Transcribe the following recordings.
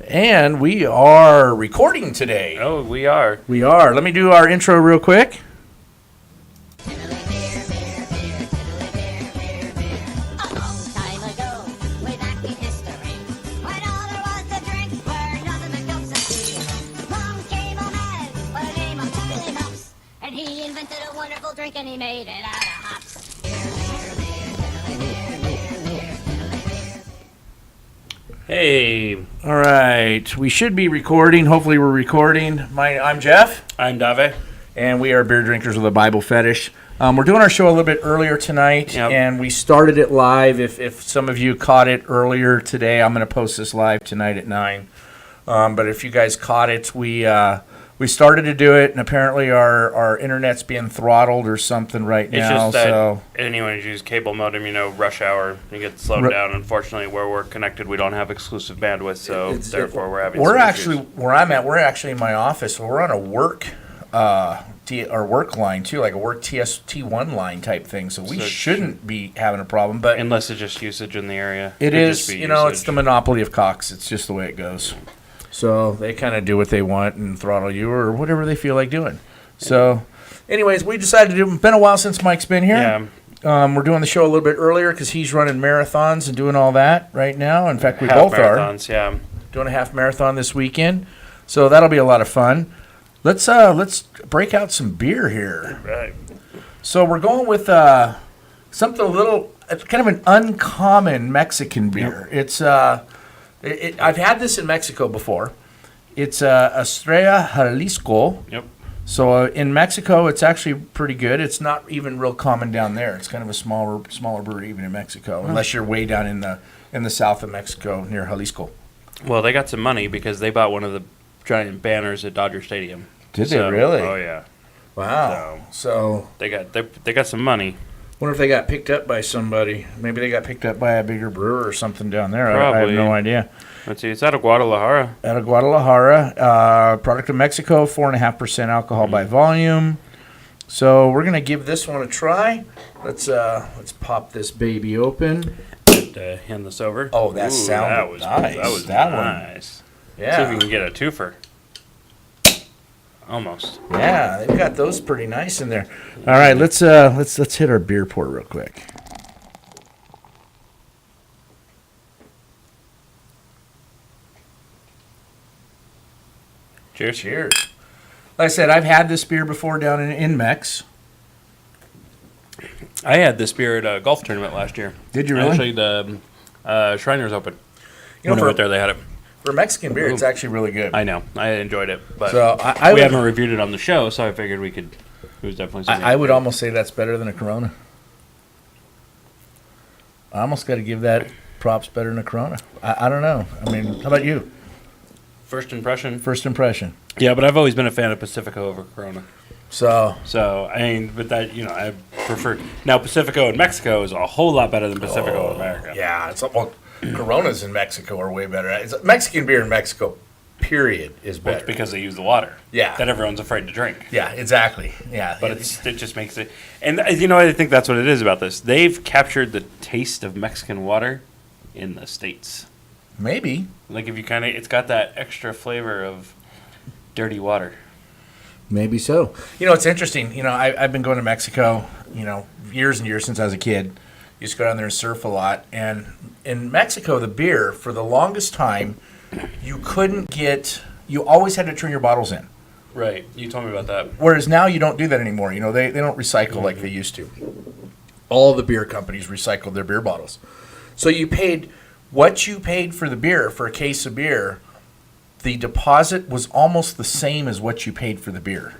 And we are recording today. Oh, we are. We are. Let me do our intro real quick. And he made it out of hops. Hey. All right. We should be recording. Hopefully we're recording. I'm Jeff. I'm Dave. And we are beer drinkers with a Bible Fetish. We're doing our show a little bit earlier tonight. Yep. And we started it live. If some of you caught it earlier today, I'm going to post this live tonight at 9. But if you guys caught it, we started to do it, and apparently our internet's being throttled or something right now. It's just that so anyone who's used cable modem, rush hour, you get slowed down. Unfortunately, where we're connected, we don't have exclusive bandwidth, so therefore we're having. We're some actually issues. where I'm at. We're actually in my office. So we're on a work work line too, like a work T1 line type thing. So we shouldn't be having a problem. But unless it's just usage in the area, it is. It's the monopoly of Cox. It's just the way it goes. So they kind of do what they want and throttle you or whatever they feel like doing. So, anyways, we decided to do. It's been a while since Mike's been here. Yeah. We're doing the show a little bit earlier because he's running marathons and doing all that right now. In fact, we half both marathons, are. Yeah. Doing a half marathon this weekend. So that'll be a lot of fun. Let's break out some beer here. Right. So we're going with something a little kind of an uncommon Mexican beer. Yep. It's I've had this in Mexico before. It's Estrella Jalisco. Yep. So in Mexico, it's actually pretty good. It's not even real common down there. It's kind of a smaller brewery even in Mexico, unless you're way down in the south of Mexico near Jalisco. Well, they got some money because they bought one of the giant banners at Dodger Stadium. Did they really? Oh yeah. Wow. So they got some money. Wonder if they got picked up by somebody. Maybe they got picked up by a bigger brewer or something down there. Probably. I have no idea. Let's see. It's out of Guadalajara. Out of Guadalajara, product of Mexico, 4.5% alcohol by volume. So we're gonna give this one a try. Let's pop this baby open. Hand this over. Oh, that sounded nice. That was that nice. One. See if Yeah. we can get a twofer. Almost. Yeah, they've got those pretty nice in there. All right, let's hit our beer pour real quick. Cheers. Cheers. Like I said, I've had this beer before down in Mex. I had this beer at a golf tournament last year. Did you really? Actually, the Shriners Open. You know, When I went there, they had it. For Mexican beer, it's actually really good. I know. I enjoyed it. But So we haven't reviewed it on the show, so I figured we could. It was definitely something. I would almost say that's better than a Corona. I almost got to give that props better than a Corona. I don't know. I mean, how about you? First impression. First impression. Yeah, but I've always been a fan of Pacifico over Corona. So I mean, but that I prefer now Pacifico in Mexico is a whole lot better than Pacifico in America. Yeah, Coronas in Mexico are way better. Mexican beer in Mexico, period, is Well, better. it's because they use the water. Yeah. That everyone's afraid to drink. Yeah, exactly. Yeah, But it just makes it. And I think that's what it is about this. They've captured the taste of Mexican water in the States. maybe. Like if you it's got that extra flavor of dirty water. Maybe so. It's interesting. I've been going to Mexico, years and years since I was a kid. Used to go down there and surf a lot. And in Mexico, the beer, for the longest time, you always had to turn your bottles in. Right. You told me about that. Whereas now you don't do that anymore. They don't recycle like they used to. All the beer companies recycled their beer bottles. So you paid what you paid for the beer, for a case of beer, the deposit was almost the same as what you paid for the beer.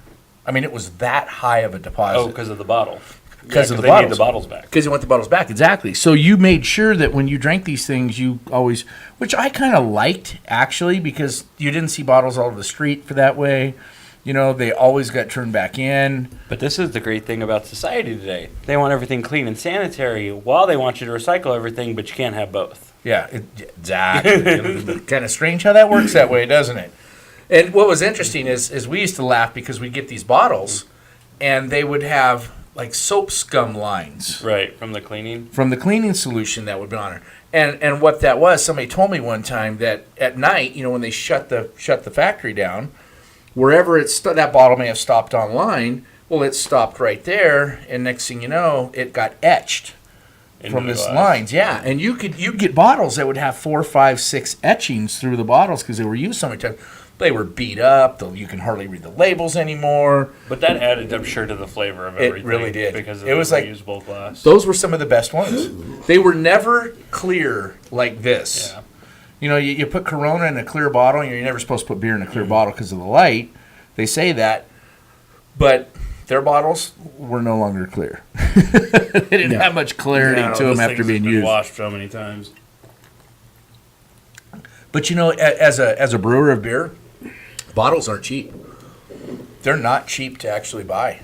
I mean, it was that high of a deposit. Oh, because of the bottle. Because of the they bottles. need the bottles back. Because you want the bottles back, exactly. So you made sure that when you drank these things, you always, which I kind of liked, actually, because you didn't see bottles all over the street for that way. They always got turned back in. But this is the great thing about society today. They want everything clean and sanitary while they want you to recycle everything, but you can't have both. Yeah, exactly. Kind of strange how that works that way, doesn't it? And what was interesting is we used to laugh because we'd get these bottles, and they would have like soap scum lines Right, from the cleaning. from the cleaning solution that would be on her. And what that was, somebody told me one time that at night, when they shut the factory down, wherever that bottle may have stopped on line, well, it stopped right there, and next thing you know, it got etched Into from the this glass. lines. Yeah, and you'd get bottles that would have 4, 5, 6 etchings through the bottles because they were used so many times. They were beat up. You can hardly read the labels anymore. But that added, I'm sure, to the flavor of It everything. really did. Because of It the was like- reusable glass. Those were some of the best ones. They were never clear like this. Yeah. You put Corona in a clear bottle, and you're never supposed to put beer in a clear bottle because of the light. They say that. But their bottles were no longer clear. They didn't have much clarity No, to those them after things being have been used. washed so many times. But as a brewer of beer, bottles aren't cheap. They're not cheap to actually buy.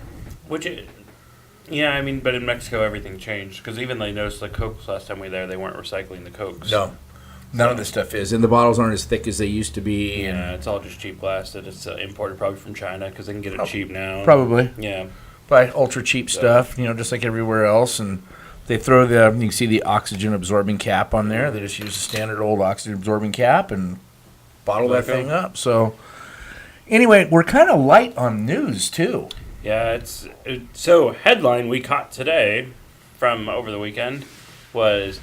But in Mexico everything changed because even they noticed the Cokes last time we were there, they weren't recycling the Cokes. No, none of this stuff is, and the bottles aren't as thick as they used to be. And Yeah, it's all just cheap glass that it's imported probably from China because they can get it cheap now. probably Yeah. buy ultra cheap stuff, just like everywhere else, and they throw you can see the oxygen absorbing cap on there. They just use a standard old oxygen absorbing cap and bottle that thing up. So anyway, we're kind of light on news too. Yeah, so headline we caught today from over the weekend was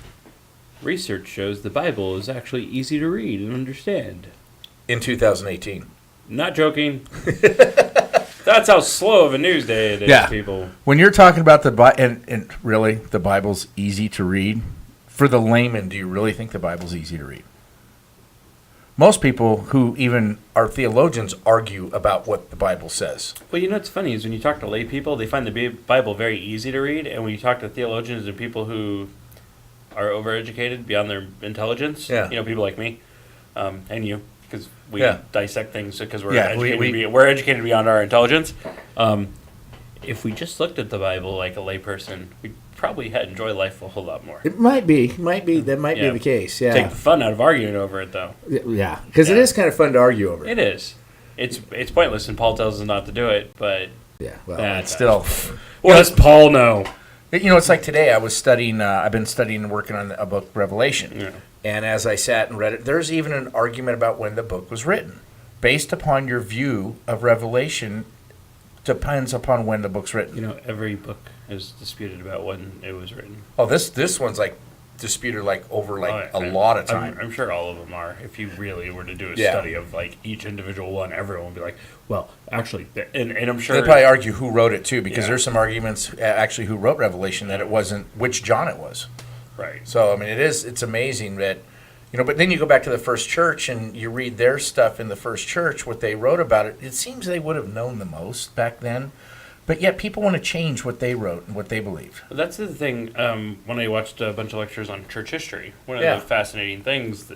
research shows the Bible is actually easy to read and understand. In 2018. Not joking. That's how slow of a news day it is, Yeah. people. When you're talking about the Bible, and really, the Bible's easy to read, for the layman, do you really think the Bible's easy to read? Most people who even are theologians argue about what the Bible says. Well, what's funny is when you talk to lay people, they find the Bible very easy to read, and when you talk to theologians and people who are overeducated beyond their intelligence, Yeah. People like me, and you, because we Yeah. dissect things because we're Yeah, educated. We're educated beyond our intelligence. If we just looked at the Bible like a layperson, we'd probably enjoy life a whole lot more. It might be. That might be Yeah. the case. Take Yeah. the fun out of arguing over it, though. Yeah. Because it Yeah. is kind of fun to argue over. It is. It's pointless, and Paul tells us not to do it. But Yeah. Well, That's- it's still. what does Paul know? It's like today I was studying, I've been studying and working on a book, Revelation. Yeah. And as I sat and read it, there's even an argument about when the book was written. Based upon your view of Revelation, depends upon when the book's written. Every book is disputed about when it was written. Oh, this one's like disputed over a lot of time. I'm sure all of them are. If you really were to do a Yeah. study of each individual one, everyone would be like, well, actually, and I'm sure They'd probably argue who wrote it too, because Yeah. there's some arguments actually who wrote Revelation that it wasn't which John it was. right. So I mean, it's amazing that but then you go back to the first church and you read their stuff in the first church, what they wrote about it. It seems they would have known the most back then, but yet people want to change what they wrote and what they believe. But that's the thing. When I watched a bunch of lectures on church history, one of Yeah. the fascinating things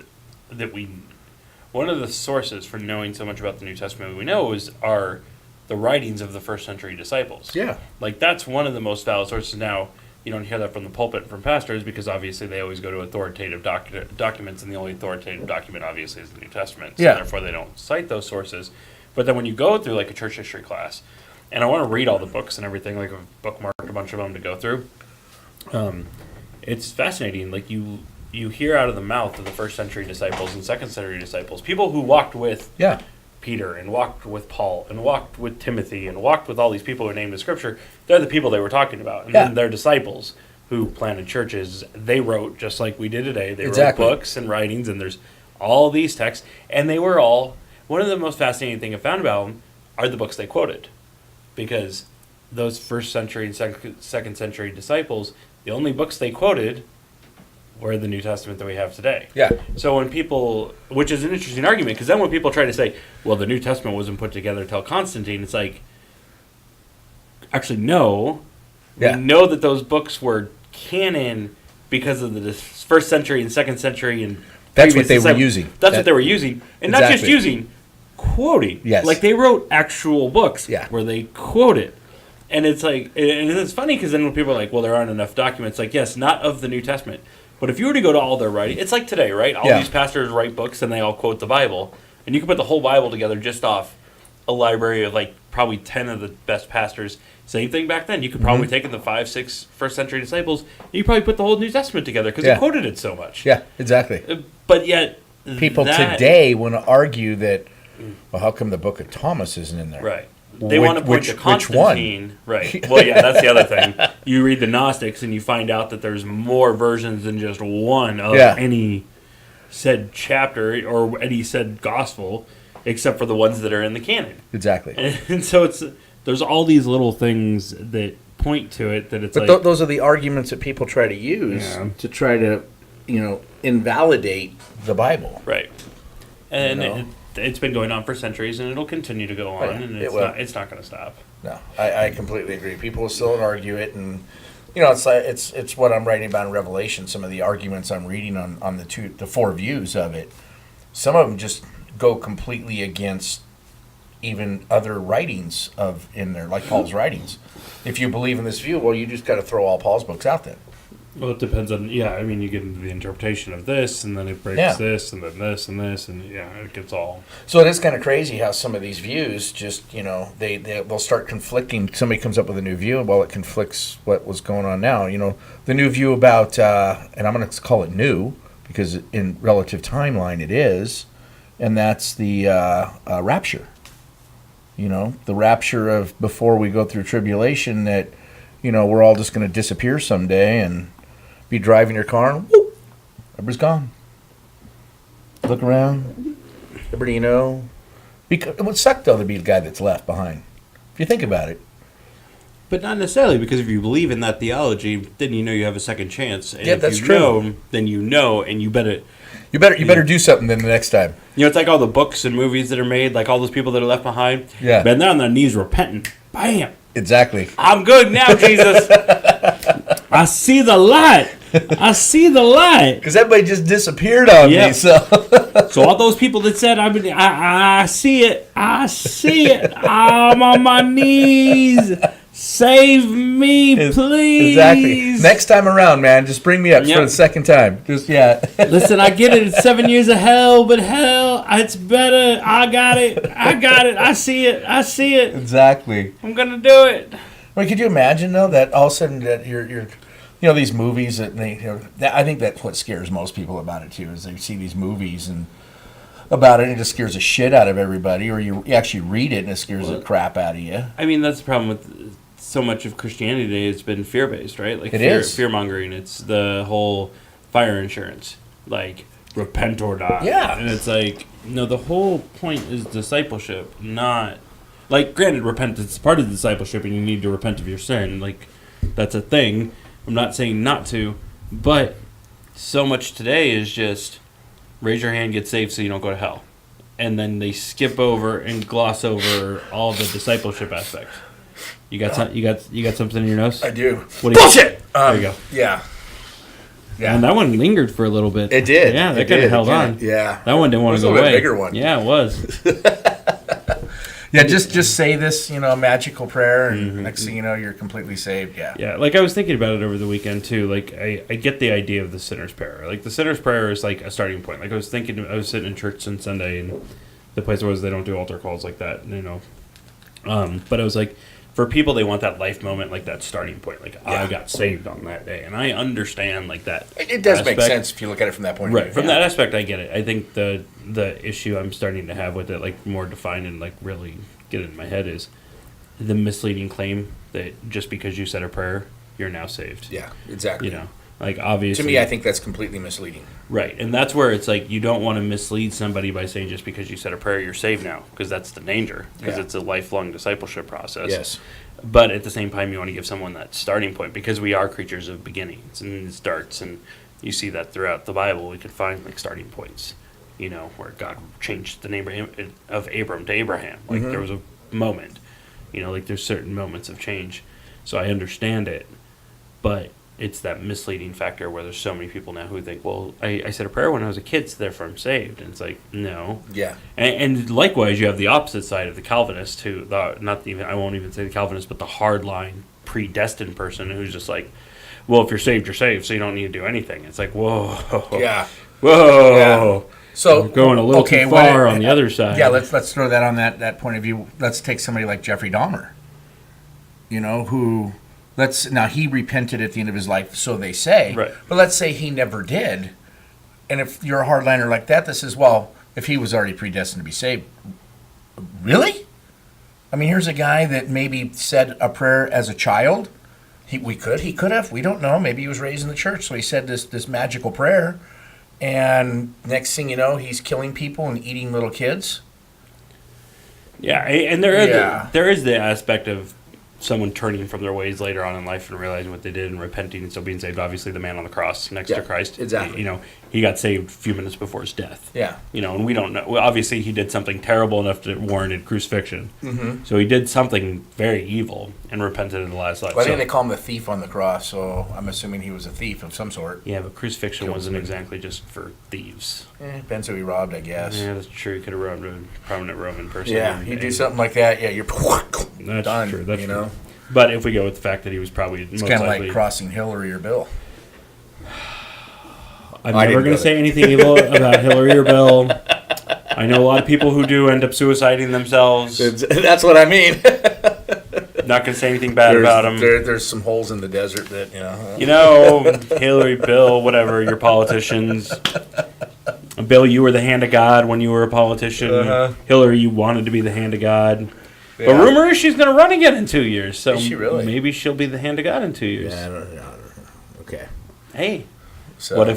one of the sources for knowing so much about the New Testament we know are the writings of the first century disciples. Yeah. That's one of the most valid sources. Now, you don't hear that from the pulpit from pastors because obviously they always go to authoritative documents, and the only authoritative document obviously is the New Testament. So Yeah. therefore they don't cite those sources. But then when you go through a church history class, and I want to read all the books and everything, I've bookmarked a bunch of them to go through. It's fascinating. You hear out of the mouth of the first century disciples and second century disciples, people who walked with Yeah. Peter and walked with Paul and walked with Timothy and walked with all these people who are named in Scripture, they're the people they were talking about. And Yeah. then their disciples who planted churches, they wrote just like we did today. They Exactly. wrote books and writings, and there's all these texts. And they were all, one of the most fascinating things I found about them are the books they quoted. Because those first century and second century disciples, the only books they quoted were the New Testament that we have today. Yeah. So when people, which is an interesting argument, because then when people try to say, well, the New Testament wasn't put together until Constantine, it's like, actually, no. Yeah. We know that those books were canon because of the first century and second century and That's previous what they were disciples. using. That's what they were using. And not just Exactly. using, quoting. Yes. They wrote actual books Yeah. where they quoted. And it's and it's funny because then when people are like, well, there aren't enough documents, yes, not of the New Testament. But if you were to go to all their writing, it's like today, right? All Yeah. these pastors write books and they all quote the Bible. And you can put the whole Bible together just off a library of probably 10 of the best pastors Same thing back then. You could probably take the 5, 6 first century disciples, and you probably put the whole New Testament together because he quoted it so much. Yeah, exactly. But yet, People today want to argue that, well, how come the Book of Thomas isn't in there? Right. They want to point to Which Constantine. one? Right. Well, yeah, that's the other thing. You read the Gnostics and you find out that there's more versions than just one of any said chapter or any said gospel, except for the ones that are in the canon. Exactly. And so there's all these little things that point to it that it's But those are the arguments that people try to use to try to, invalidate the Bible. Right. And it's been going on for centuries, and it'll continue to go on, and it's not going to stop. No, I completely agree. People will still argue it, and it's like it's what I'm writing about in Revelation. Some of the arguments I'm reading on the 4 views of it, some of them just go completely against even other writings in there, like Paul's writings. If you believe in this view, well, you just got to throw all Paul's books out then. Well, it depends on, you get into the interpretation of this, and then it breaks this, and then this, and this, and it gets all... So it is kind of crazy how some of these views just, they'll start conflicting. Somebody comes up with a new view, and it conflicts what was going on now. The new view about, and I'm going to call it new, because in relative timeline it is, and that's the rapture. The rapture of before we go through tribulation that, we're all just going to disappear someday and be driving your car and whoop, everybody's gone. Look around. Everybody Because, it would suck, though, to be the guy that's left behind. If you think about it. But not necessarily, because if you believe in that theology, then you have a second chance. And if that's you true. know, then and you better... You better do something then the next time. It's like all the books and movies that are made, like all those people that are left behind. Yeah. But they're on their knees repenting. Bam! Exactly. I'm good now, Jesus. I see the light. I see the light. Because everybody just disappeared on me. So all those people that said, I see it. I see it. I'm on my knees. Save me, please. Exactly. Next time around, man, just bring me up for the second time. Listen, I get it. It's 7 years of hell, but hell, it's better. I got it. I see it. Exactly. I'm gonna do it. Well, could you imagine though that all of a sudden that you're these movies that I think that's what scares most people about it too, is they see these movies and about it and it just scares the shit out of everybody, or you actually read it and it scares the crap out of you. I mean, that's the problem with so much of Christianity today. It's been fear-based, right? Like fear-mongering. It's the whole fire insurance, like repent or die. Yeah. And it's like, no, the whole point is discipleship, not... Like, granted, repentance is part of discipleship and you need to repent of your sin. Like, that's a thing. I'm not saying not to, but so much today is just raise your hand, get saved so you don't go to hell. And then they skip over and gloss over all the discipleship aspects. You got something in your nose? I do. What do you Bullshit! There you go. Yeah. And that one lingered for a little bit. It did. Yeah, that kind of held on. Yeah. That one didn't want to go away. It was a bigger one. Yeah, it was. Yeah, just say this, a magical prayer, and next thing you know, you're completely saved. Yeah. Yeah, like I was thinking about it over the weekend too. Like I get the idea of the sinner's prayer. Like the sinner's prayer is like a starting point. Like I was sitting in church on Sunday, and the place was they don't do altar calls like that, But I was like, for people, they want that life moment, like that starting point. Like I got saved on that day, and I understand like that. It does make sense if you look at it from that point of view. Right, from that aspect, I get it. I think the issue I'm starting to have with it, like more defined and like really get it in my head, is the misleading claim that just because you said a prayer, you're now saved. Yeah, exactly. Like obviously. To me, I think that's completely misleading. Right, and that's where it's like you don't want to mislead somebody by saying just because you said a prayer, you're saved now, because that's the danger, because it's a lifelong discipleship process. Yes. But at the same time, you want to give someone that starting point, because we are creatures of beginnings and starts, and you see that throughout the Bible. We could find like starting points, where God changed the name of Abram to Abraham. Like there was a moment, like there's certain moments of change. So I understand it, but it's that misleading factor where there's so many people now who think, well, I said a prayer when I was a kid, so therefore I'm saved. And it's like, no. Yeah. And likewise, you have the opposite side of the Calvinist, who, I won't even say the Calvinist, but the hardline, predestined person who's just like, well, if you're saved, so you don't need to do anything. It's like, whoa. Yeah. Whoa. Yeah. So we're going a little too far on the other side. Yeah, let's throw that on that point of view. Let's take somebody like Jeffrey Dahmer. who now he repented at the end of his life, so they say. Right. But let's say he never did. And if you're a hardliner like that says, well, if he was already predestined to be saved, really? I mean, here's a guy that maybe said a prayer as a child. He could have. We don't know. Maybe he was raised in the church, so he said this magical prayer, and next thing you know, he's killing people and eating little kids. Yeah, and there is Yeah. there is the aspect of someone turning from their ways later on in life and realizing what they did and repenting and still being saved. Obviously, the man on the cross next Yeah, to Christ, exactly. He got saved a few minutes before his death. Yeah. And we don't know. Well, obviously, he did something terrible enough to warranted crucifixion. Mm-hmm. So he did something very evil and repented in the last life. Well, I think So- they call him the thief on the cross, so I'm assuming he was a thief of some sort. yeah, but crucifixion wasn't exactly just for thieves. Depends who he robbed, I guess. Yeah, that's true. He could have robbed a prominent Roman person. Yeah, and- you do and- something like that, yeah, you're That's done. true. That's you true. know, But if we go with the fact that he was probably it's most kind of likely, like crossing Hillary or Bill. I'm I never didn't going go to say anything evil about Hillary or Bill. I know a lot of people who do end up suiciding themselves. That's what I mean. Not going to say anything bad about them. There's some holes in the desert that Hillary, Bill, whatever, you're politicians. Bill, you were the hand of God when you were a politician. Uh-huh. Hillary, you wanted to be the hand of God. Yeah. But rumor is she's going to run again in 2 years. So Is she really? maybe she'll be the hand of God in 2 years. Yeah, I don't know. Okay. Hey, So what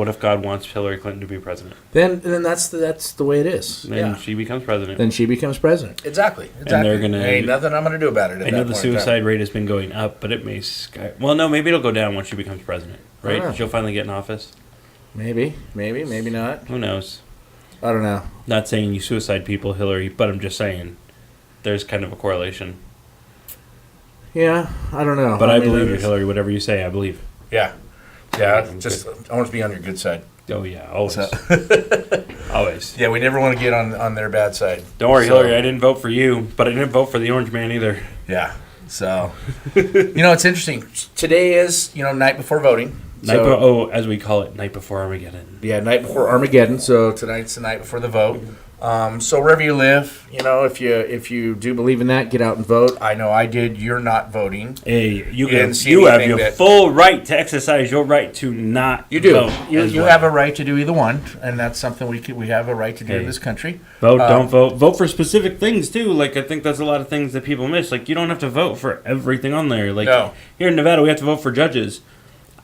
if God wants Hillary Clinton to be president? then that's the way it is. Then Yeah. she becomes president. Then she becomes president. Exactly. they're gonna- Ain't nothing I'm gonna do about it. I know the suicide rate has been going up, but it may well, no, maybe it'll go down once she becomes president, right? know. She'll finally get in office. Maybe not. Who knows? I don't know. Not saying you suicide people, Hillary, but I'm just saying there's kind of a correlation. Yeah, I don't know. But I mean, believe you, there's- Hillary. Whatever you say, I believe. Yeah. Yeah. Just I want to be on your good side. Oh yeah, always, So, always. yeah, we never want to get on their bad side. Don't worry, So- Hillary. I didn't vote for you, but I didn't vote for the orange man either. Yeah. So, it's interesting. Today is night before voting. As we call it, night before Armageddon. Yeah, night before Armageddon. So tonight's the night before the vote. So wherever you live, if you do believe in that, get out and vote. I know I did. You're not voting. Hey, you didn't see have anything your that- full right to exercise your right to not You do. vote. You as well. have a right to do either one, and that's something we have a right to do in Hey. this country. Vote, don't vote. Vote for specific things too. Like I think that's a lot of things that people miss. Like you don't have to vote for everything on there. Like No. here in Nevada, we have to vote for judges.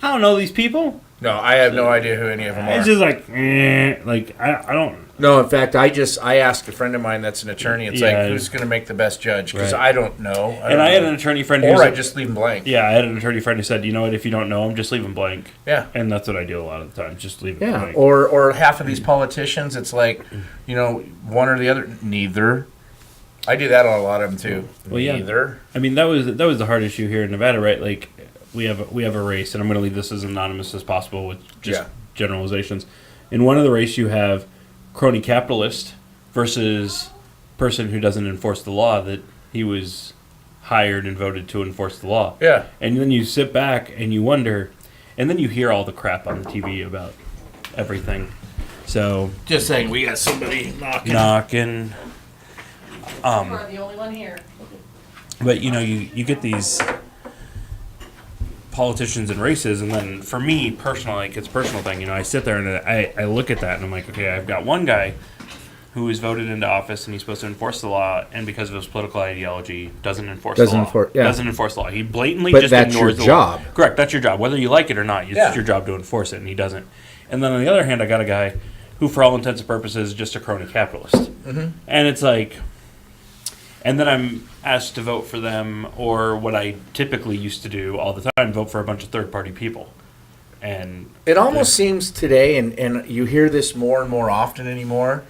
I don't know these people. No, I have no idea who any of them are. It's just like, I don't. No, in fact, I asked a friend of mine that's an attorney. It's Yeah. like, who's going to make the best judge? Because Right. I don't know. And I had an attorney friend who or I said, just leave them blank. yeah, I had an attorney friend who said, you know what, if you don't know them, just leave them blank. Yeah. And that's what I do a lot of the time. Just leave it Yeah, blank. or half of these politicians, it's like, one or the other. Neither. I do that on a lot of them too. Well, yeah. Neither. I mean, that was the hard issue here in Nevada, right? Like we have a race, and I'm going to leave this as anonymous as possible with just Yeah. generalizations. In one of the race, you have crony capitalist versus person who doesn't enforce the law that he was hired and voted to enforce the law. Yeah. And then you sit back and you wonder, and then you hear all the crap on the TV about everything. So Just saying, we got somebody knocking. knocking. You are the only one here. But you get these politicians and races, and then for me personally, like it's a personal thing. I sit there and I look at that and I'm like, okay, I've got one guy who is voted into office and he's supposed to enforce the law, and because of his political ideology, doesn't enforce the law. Doesn't enforce the law. He blatantly But just that's ignores your the law. job. Correct, that's your job. Whether you like it or not, it's Yeah. your job to enforce it, and he doesn't. And then on the other hand, I got a guy who, for all intents and purposes, is just a crony capitalist. Mm-hmm. And it's like, and then I'm asked to vote for them, or what I typically used to do all the time, vote for a bunch of third-party people. And It almost seems today, and you hear this more and more often anymore,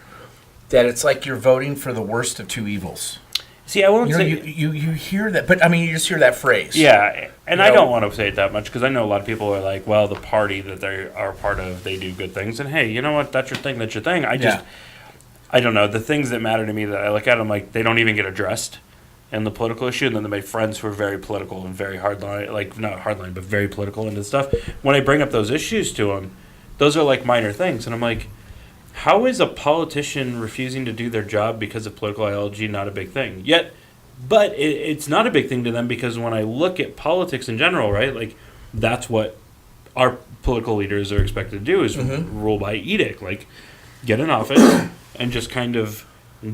that it's like you're voting for the worst of two evils. see, I won't You know, say... you hear that, but I mean, you just hear that phrase. Yeah, and You I know- don't want to say it that much because I know a lot of people are like, well, the party that they are part of, they do good things. And hey, you know what? That's your thing. That's your thing. I don't know. The things that matter to me that I look at, I'm like, they don't even get addressed in the political issue. And then they make friends who are very political and very hardline, like not hardline, but very political into stuff. When I bring up those issues to them, those are like minor things. And I'm like, how is a politician refusing to do their job because of political ideology not a big thing? Yet But it's not a big thing to them because when I look at politics in general, right, like that's what our political leaders are expected to do is rule by edict, like get in office and just kind of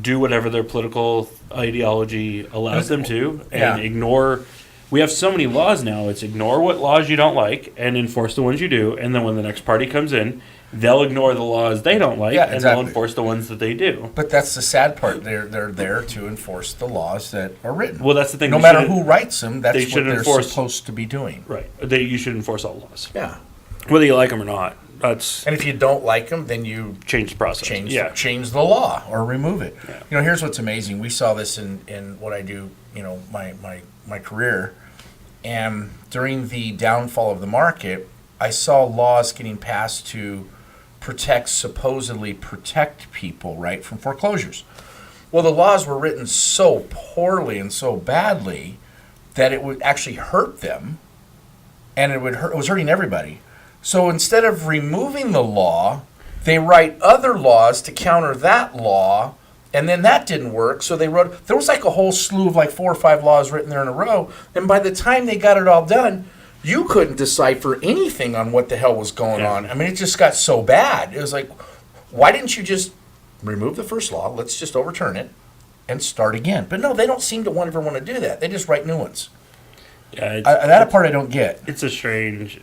do whatever their political ideology allows them to and ignore. We have so many laws now. It's ignore what laws you don't like and enforce the ones you do. And then when the next party comes in, they'll ignore the laws they don't like and they'll enforce the ones that they do. But that's the sad part. They're there to enforce the laws that are written. Well, that's the thing. No matter who writes them, that's what they're supposed to be doing. Right. You should enforce all laws. Yeah. Whether you like them or not. And if you don't like them, then you change the process. Change the law or remove it. Yeah. Here's what's amazing. We saw this in what I do, my career. And during the downfall of the market, I saw laws getting passed to supposedly protect people, right, from foreclosures. Well, the laws were written so poorly and so badly that it would actually hurt them, and it was hurting everybody. So instead of removing the law, they write other laws to counter that law, and then that didn't work. So there was like a whole slew of like 4 or 5 laws written there in a row, and by the time they got it all done, you couldn't decipher anything on what the hell was going on. I mean, it just got so bad. It was like, why didn't you just remove the first law, let's just overturn it, and start again? But no, they don't seem to ever want to do that. They just write new ones. Yeah, that part I don't get. It's a strange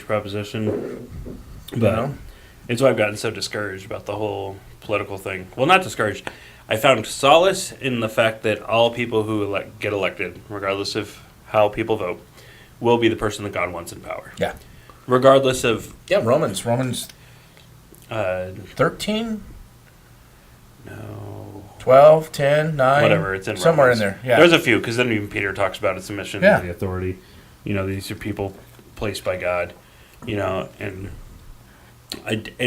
proposition, but it's why I've gotten so discouraged about the whole political thing. Well, not discouraged. I found solace in the fact that all people who get elected, regardless of how people vote, will be the person that God wants in power. Yeah. Regardless of... Yeah, Romans 13? No. 12, 10, 9? Whatever, it's in somewhere Romans. in there, yeah. There's a few, because then even Peter talks about its submission Yeah. to the authority. These are people placed by God, and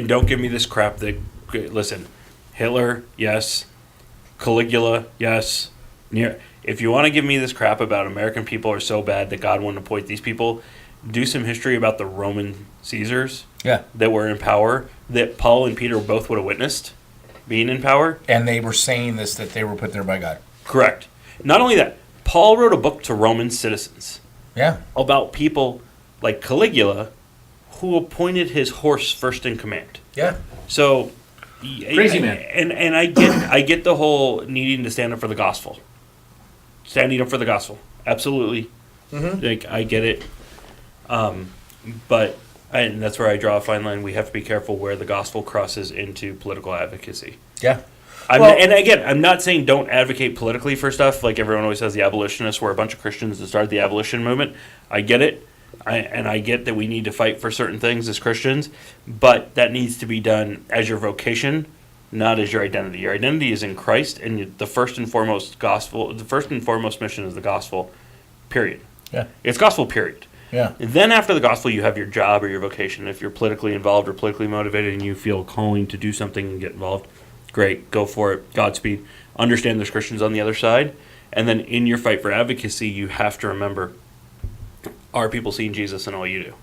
don't give me this crap that... Listen, Hitler, yes. Caligula, yes. If you want to give me this crap about American people are so bad that God wouldn't appoint these people, do some history about the Roman Caesars that were in power, that Paul and Peter both would have witnessed being in power. And they were saying this, that they were put there by God. Correct. Not only that, Paul wrote a book to Roman citizens about people like Caligula who appointed his horse first in command. Yeah. So... Crazy man. And I get the whole needing to stand up for the gospel. Standing up for the gospel. Absolutely. Mm-hmm. I get it. But that's where I draw a fine line. We have to be careful where the gospel crosses into political advocacy. Yeah. And again, I'm not saying don't advocate politically for stuff. Like everyone always says the abolitionists were a bunch of Christians that started the abolition movement. I get it. I get that we need to fight for certain things as Christians, but that needs to be done as your vocation, not as your identity. Your identity is in Christ, and the first and foremost mission is the gospel, period. Yeah. It's gospel, period. Yeah. And then after the gospel, you have your job or your vocation. If you're politically involved or politically motivated and you feel calling to do something and get involved, great, go for it, Godspeed. Understand there's Christians on the other side, and then in your fight for advocacy, you have to remember, are people seeing Jesus in all you do?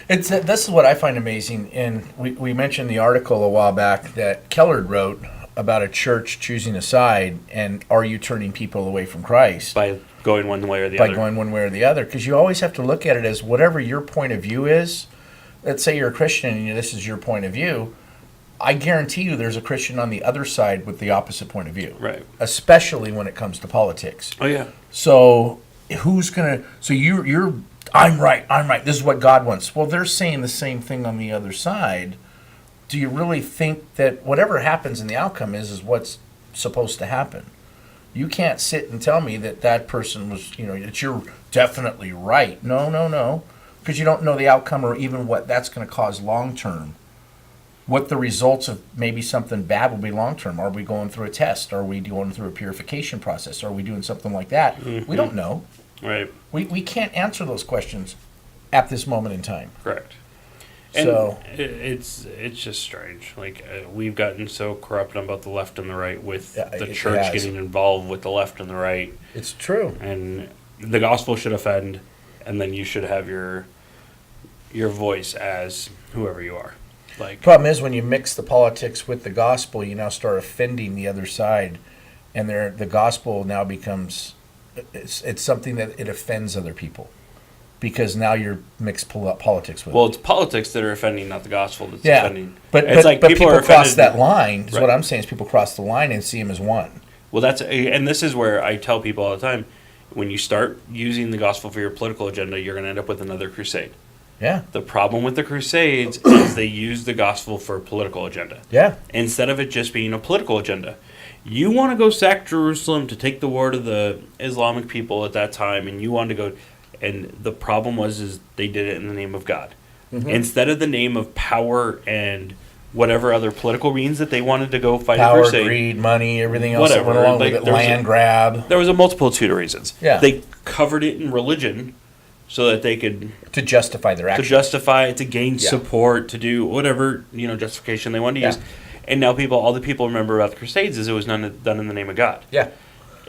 This is what I find amazing, and we mentioned the article a while back that Kellard wrote about a church choosing a side, and are you turning people away from Christ? By going one way or the other. By going one way or the other, because you always have to look at it as whatever your point of view is. Let's say you're a Christian and this is your point of view. I guarantee you there's a Christian on the other side with the opposite point of view. Right. Especially when it comes to politics. Oh, yeah. So who's going to... So you're... I'm right. This is what God wants. Well, they're saying the same thing on the other side. Do you really think that whatever happens in the outcome is what's supposed to happen? You can't sit and tell me that person was, that you're definitely right. No. Because you don't know the outcome or even what that's going to cause long term. What the results of maybe something bad will be long term. Are we going through a test? Are we going through a purification process? Are we doing something like that? Mm-hmm. We don't know. Right. We can't answer those questions at this moment in time. Correct. And so it's just strange. Like we've gotten so corrupted about the left and the right with the it church has. getting involved with the left and the right. It's true. And the gospel should offend, and then you should have your voice as whoever you are. Like problem is when you mix the politics with the gospel, you now start offending the other side, and the gospel now becomes it's something that it offends other people because now you're mixed politics with Well, it. it's politics that are offending, not the gospel that's Yeah, offending. but It's like people are cross offended- that line. Is Right. what I'm saying is people cross the line and see him as one. Well, and this is where I tell people all the time, when you start using the gospel for your political agenda, you're going to end up with another crusade. Yeah, The problem with the Crusades is they use the gospel for a political agenda yeah, instead of it just being a political agenda. You want to go sack Jerusalem to take the war to the Islamic people at that time, and you want to go. And the problem is they did it in the name of God instead of the name of power and whatever other political means that they wanted to go fight a power, crusade. greed, money, everything else that Whatever, went along like, with it. there was Land grab There was a multitude of reasons. Yeah. They covered it in religion so that they could to justify their to actions. justify it, to gain Yeah. support, to do whatever justification they wanted to Yeah. use. And now all the people remember about the Crusades is it was done in the name of God. Yeah,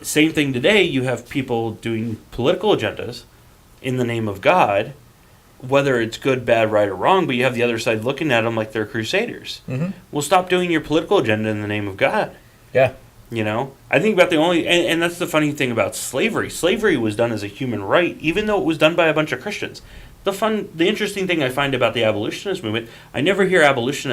Same thing today. You have people doing political agendas in the name of God, whether it's good, bad, right, or wrong. But you have the other side looking at them like they're crusaders. mm-hmm. Well, stop doing your political agenda in the name of God. Yeah, I think about the only, and that's the funny thing about slavery. Slavery was done as a human right, even though it was done by a bunch of Christians. The interesting thing I find about the abolitionist movement, I never hear abolition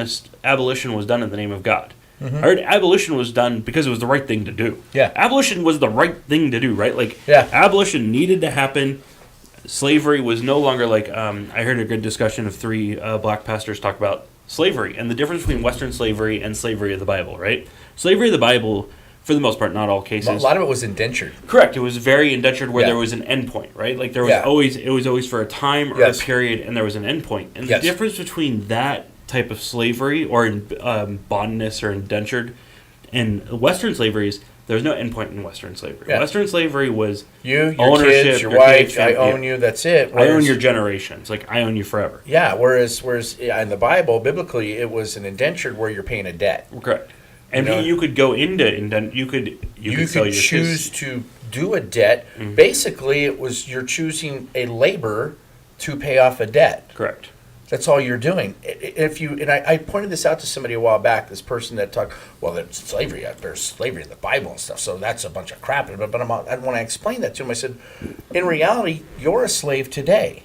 was done in the name of God. I heard abolition was done because it was the right thing to do. Yeah. Abolition was the right thing to do, right? Like, Yeah. abolition needed to happen. Slavery was no longer like, I heard a good discussion of three black pastors talk about slavery and the difference between Western slavery and slavery of the Bible, right? Slavery of the Bible, for the most part, not all cases. a lot of it was indentured. Correct. It was very indentured where Yeah. there was an end point, right? Like there was Yeah. always for a time or Yes. a period, and there was an end point. And Yes. the difference between that type of slavery or bondness or indentured and Western slavery is there's no end point in Western slavery. Yeah. Western slavery was You, your ownership, kids, your your wife, kids, I family, own yeah. you. That's it. I own Whereas- your generations. Like I own you forever. Yeah, whereas in the Bible, biblically, it was an indentured where you're paying a debt. Correct. And You know- you could go into indent. You could sell could your choose kids. to do a debt. Mhm. Basically, it was you're choosing a labor to pay off a debt. Correct. That's all you're doing. I pointed this out to somebody a while back. This person that talked, well, there's slavery. There's slavery in the Bible and stuff. So that's a bunch of crap. But when I explained that to him, I said, in reality, you're a slave today.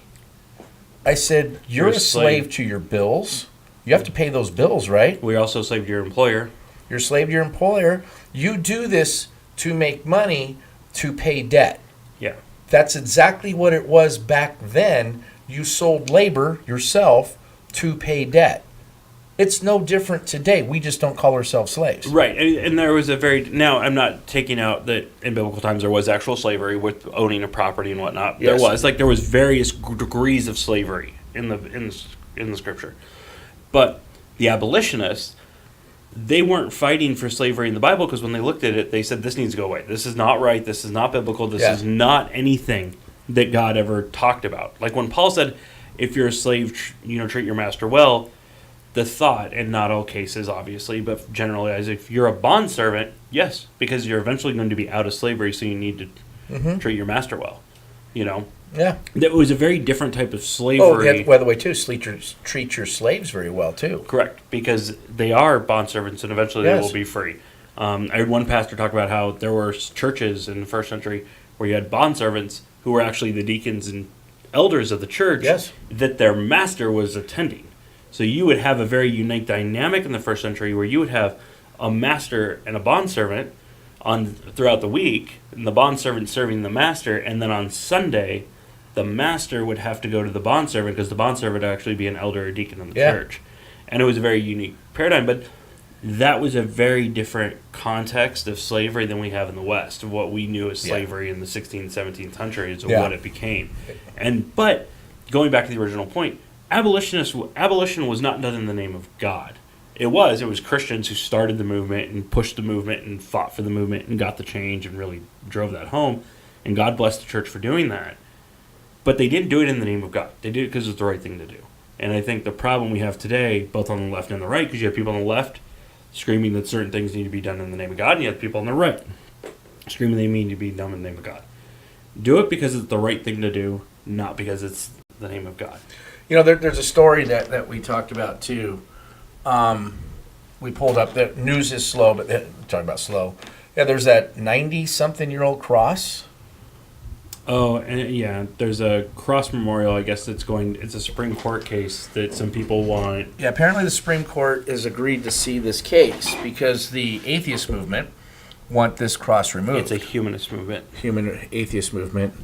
I said, you're a slave to your bills. You have to pay those bills, right? We also saved your employer. You're a slave to your employer. You do this to make money to pay debt. Yeah. That's exactly what it was back then. You sold labor yourself to pay debt. It's no different today. We just don't call ourselves slaves. Right, and there was now I'm not taking out that in biblical times there was actual slavery with owning a property and whatnot. Yes. There was various degrees of slavery in the scripture, but the abolitionists, they weren't fighting for slavery in the Bible because when they looked at it, they said this needs to go away. This is not right. This is not biblical. This Yeah. is not anything that God ever talked about. Like when Paul said, "If you're a slave, treat your master well." The thought, in not all cases, obviously, but generally, as if you're a bondservant, yes, because you're eventually going to be out of slavery, so you need to treat your master well. Yeah. That was a very different type of Oh, slavery. by the way, too, treat your slaves very well, too. Correct, because they are bondservants, and eventually Yes. they will be free. I heard one pastor talk about how there were churches in the first century where you had bondservants who were actually the deacons and elders of the church Yes. that their master was attending. So you would have a very unique dynamic in the first century where you would have a master and a bondservant throughout the week, and the bondservant serving the master, and then on Sunday, the master would have to go to the bondservant because the bondservant would actually be an elder or deacon in the Yeah. church. And it was a very unique paradigm, but that was a very different context of slavery than we have in the West, of what we knew as Yeah. slavery in the 16th, 17th centuries, of Yeah. what it became. But going back to the original point, abolition was not done in the name of God. It was Christians who started the movement and pushed the movement and fought for the movement and got the change and really drove that home. And God blessed the church for doing that. But they didn't do it in the name of God. They did it because it's the right thing to do. And I think the problem we have today, both on the left and the right, because you have people on the left screaming that certain things need to be done in the name of God, and you have people on the right screaming they need to be done in the name of God. Do it because it's the right thing to do, not because it's the name of God. There's a story that we talked about, too. We pulled up. The news is slow, but talking about slow. Yeah, there's that 90-something-year-old cross. Oh, and yeah, there's a cross memorial. I guess it's a Supreme Court case that some people want. Yeah, apparently the Supreme Court has agreed to see this case because the atheist movement want this cross removed. It's a humanist movement. Human atheist movement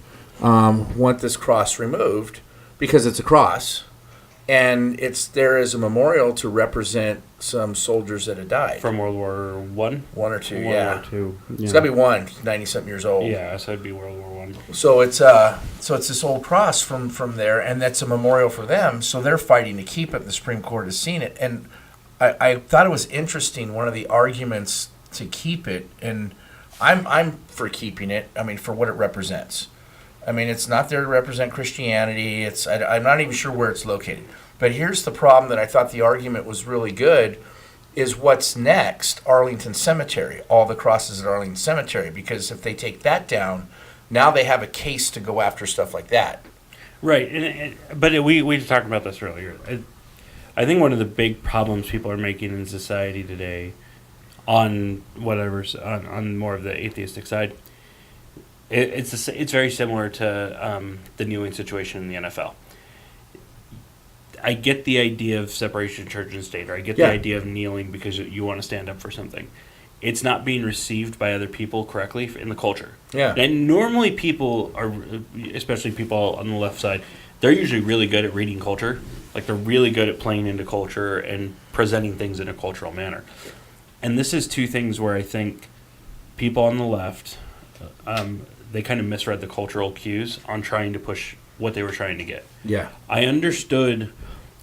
want this cross removed because it's a cross, and it's there as a memorial to represent some soldiers that had died. From World War One? One or two, World yeah. War Two. It's got to be one, 90-something years old. Yeah, so it'd be World War One. So it's this old cross from there, and that's a memorial for them. So they're fighting to keep it. The Supreme Court has seen it, and I thought it was interesting. One of the arguments to keep it, and I'm for keeping it. I mean, for what it represents. I mean, it's not there to represent Christianity. I'm not even sure where it's located. But here's the problem that I thought the argument was really good. Is what's next Arlington Cemetery, all the crosses at Arlington Cemetery, because if they take that down, now they have a case to go after stuff like that. Right, but we talked about this earlier. I think one of the big problems people are making in society today, on on more of the atheistic side, it's very similar to the kneeling situation in the NFL. I get the idea of separation of church and state, or I get the idea of kneeling because you want to stand up for something. It's not being received by other people correctly in the culture. Yeah. And normally people are, especially people on the left side, they're usually really good at reading culture. Like they're really good at playing into culture and presenting things in a cultural manner. And this is two things where I think people on the left, they kind of misread the cultural cues on trying to push what they were trying to get. Yeah. I understand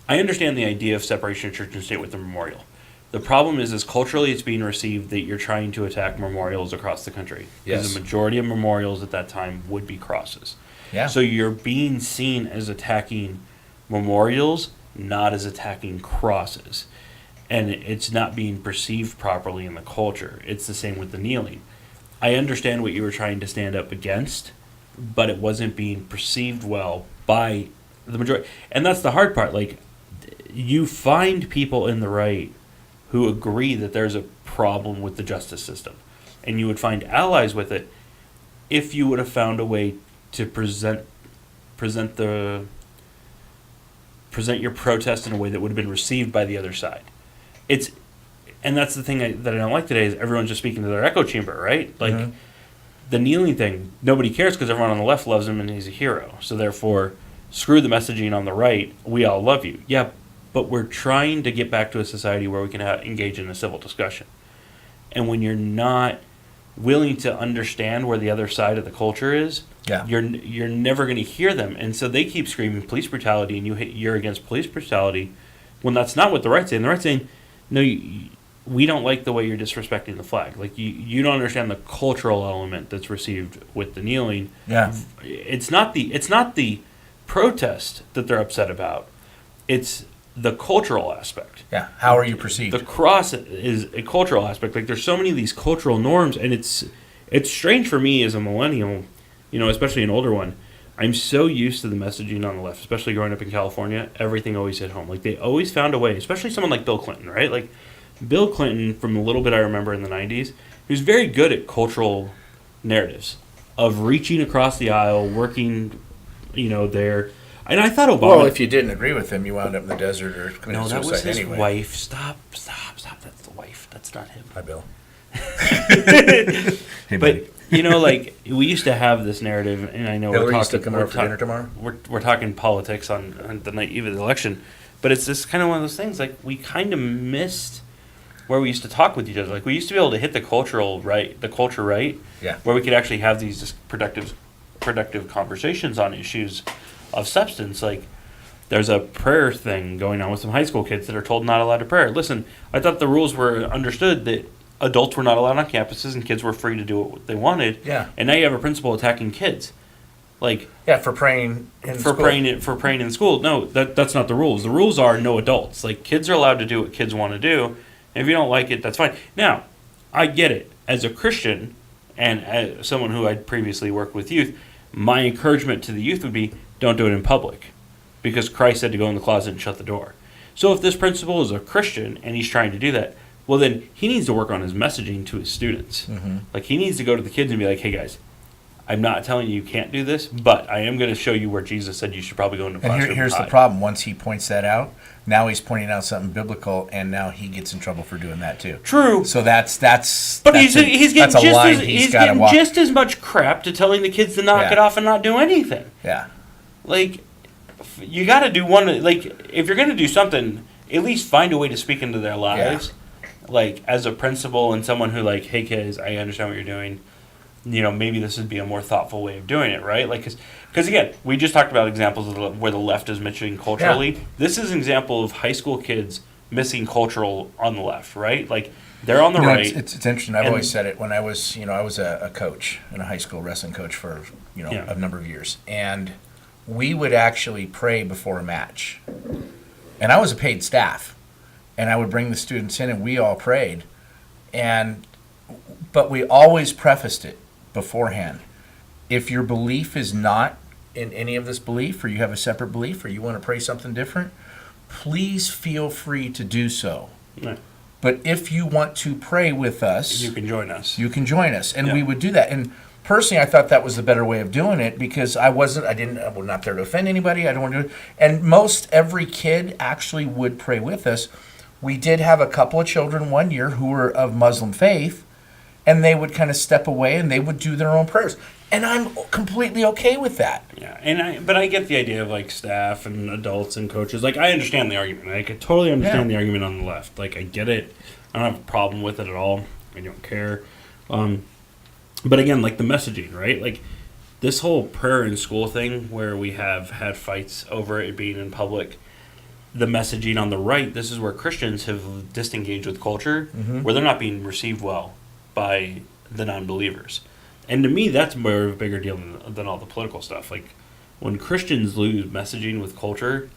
the idea of separation of church and state with the memorial. The problem is culturally it's being received that you're trying to attack memorials across the country. Yes. Because the majority of memorials at that time would be crosses. Yeah. So you're being seen as attacking memorials, not as attacking crosses. And it's not being perceived properly in the culture. It's the same with the kneeling. I understand what you were trying to stand up against, but it wasn't being perceived well by the majority. And that's the hard part. Like, you find people in the right who agree that there's a problem with the justice system. And you would find allies with it if you would have found a way to present your protest in a way that would have been received by the other side. And that's the thing that I don't like today is everyone's just speaking to their echo chamber, right? Like, the kneeling thing, nobody cares because everyone on the left loves him and he's a hero. So therefore, screw the messaging on the right. We all love you. Yeah, but we're trying to get back to a society where we can engage in a civil discussion. And when you're not willing to understand where the other side of the culture is, you're never going to hear them. And so they keep screaming police brutality, and you're against police brutality, when that's not what the right's saying. The right's saying, no, we don't like the way you're disrespecting the flag. Like, you don't understand the cultural element that's received with the kneeling. Yeah. It's not the protest that they're upset about. It's the cultural aspect. Yeah. How are you perceived? The cross is a cultural aspect. Like, there's so many of these cultural norms, and it's strange for me as a millennial, especially an older one. I'm so used to the messaging on the left, especially growing up in California. Everything always hit home. Like, they always found a way, especially someone like Bill Clinton, right? Like, Bill Clinton, from the little bit I remember in the 90s, he was very good at cultural narratives of reaching across the aisle, working, there. And I thought Obama... Well, if you didn't agree with him, you wound up in the desert or committed suicide anyway. No, that was his wife. Stop. That's the wife. That's not him. Hi, Bill. Hey, but, we used to have this narrative, and I know Hillary used to come over for dinner tomorrow? We're talking politics on the night of the election, but it's just kind of one of those things, like, we kind of missed where we used to talk with each other. Like, we used to be able to hit the culture right, Yeah. where we could actually have these just productive conversations on issues of substance. Like, there's a prayer thing going on with some high school kids that are told not allowed to pray. Listen, I thought the rules were understood that adults were not allowed on campuses and kids were free to do what they wanted. Yeah. And now you have a principal attacking kids. Like, For praying in for school. praying in school. No, that's not the rules. The rules are no adults. Like, kids are allowed to do what kids want to do. And if you don't like it, that's fine. Now, I get it. As a Christian and as someone who I'd previously worked with youth, my encouragement to the youth would be, don't do it in public, because Christ said to go in the closet and shut the door. So if this principal is a Christian and he's trying to do that, Well, then he needs to work on his messaging to his students. Like, he needs to go to the kids and be like, hey, guys, I'm not telling you can't do this, but I am going to show you where Jesus said you should probably go into classroom. And here's the problem. Once he points that out, now he's pointing out something biblical, and now he gets in trouble for doing that too. True. So that's But he's getting, that's a line he's got to getting walk. just as much crap to telling the kids to knock Yeah. it off and not do anything. Yeah. Like, you got to do one. Like, if you're going to do something, at least find a way to speak into their lives. Like, as a principal and someone who, like, hey, kids, I understand what you're doing. You know, maybe this would be a more thoughtful way of doing it, right? Like, because again, we just talked about examples of where the left is missing culturally. Yeah. This is an example of high school kids missing cultural on the left, right? Like, they're on the You know, right. it's interesting. I've And- always said it when I was, I was a coach and a high school wrestling coach for, Yeah. a number of years. And we would actually pray before a match. And I was a paid staff. And I would bring the students in and we all prayed. But we always prefaced it beforehand. If your belief is not in any of this belief, or you have a separate belief, or you want to pray something different, please feel free to do so. Yeah. But if you want to pray with us, You can join us. you can join us. And Yeah. we would do that. And personally, I thought that was the better way of doing it because I was not there to offend anybody. I don't want to do it. And every kid actually would pray with us. We did have a couple of children one year who were of Muslim faith, and they would kind of step away and they would do their own prayers. And I'm completely okay with that. Yeah, but I get the idea of like staff and adults and coaches. Like, I understand the argument. I could totally understand the argument on the left. Like, I get it. I don't have a problem with it at all. I don't care. But again, like the messaging, right? Like this whole prayer in school thing where we have had fights over it being in public. The messaging on the right, this is where Christians have disengaged with culture, where they're not being received well by the non-believers. And to me, that's more of a bigger deal than all the political stuff. Like, when Christians lose messaging with culture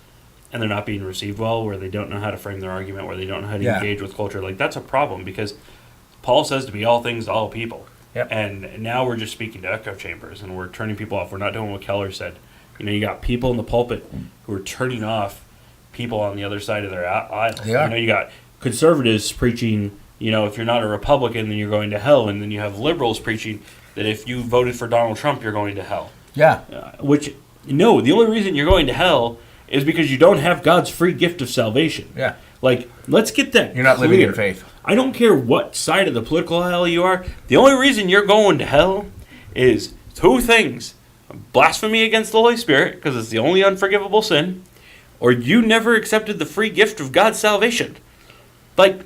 and they're not being received well, where they don't know how to frame their argument, where they don't know how to engage with culture, like, that's a problem because Paul says to be all things to all people. Yep. And now we're just speaking to echo chambers and we're turning people off. We're not doing what Keller said. You got people in the pulpit who are turning off people on the other side of their aisle. They are. You got conservatives preaching, if you're not a Republican, then you're going to hell. And then you have liberals preaching that if you voted for Donald Trump, you're going to hell. Yeah. The only reason you're going to hell is because you don't have God's free gift of salvation. Yeah. Like, let's get that You're not clear. living in faith. I don't care what side of the political aisle you are. The only reason you're going to hell is two things. Blasphemy against the Holy Spirit, because it's the only unforgivable sin, or you never accepted the free gift of God's salvation. Like,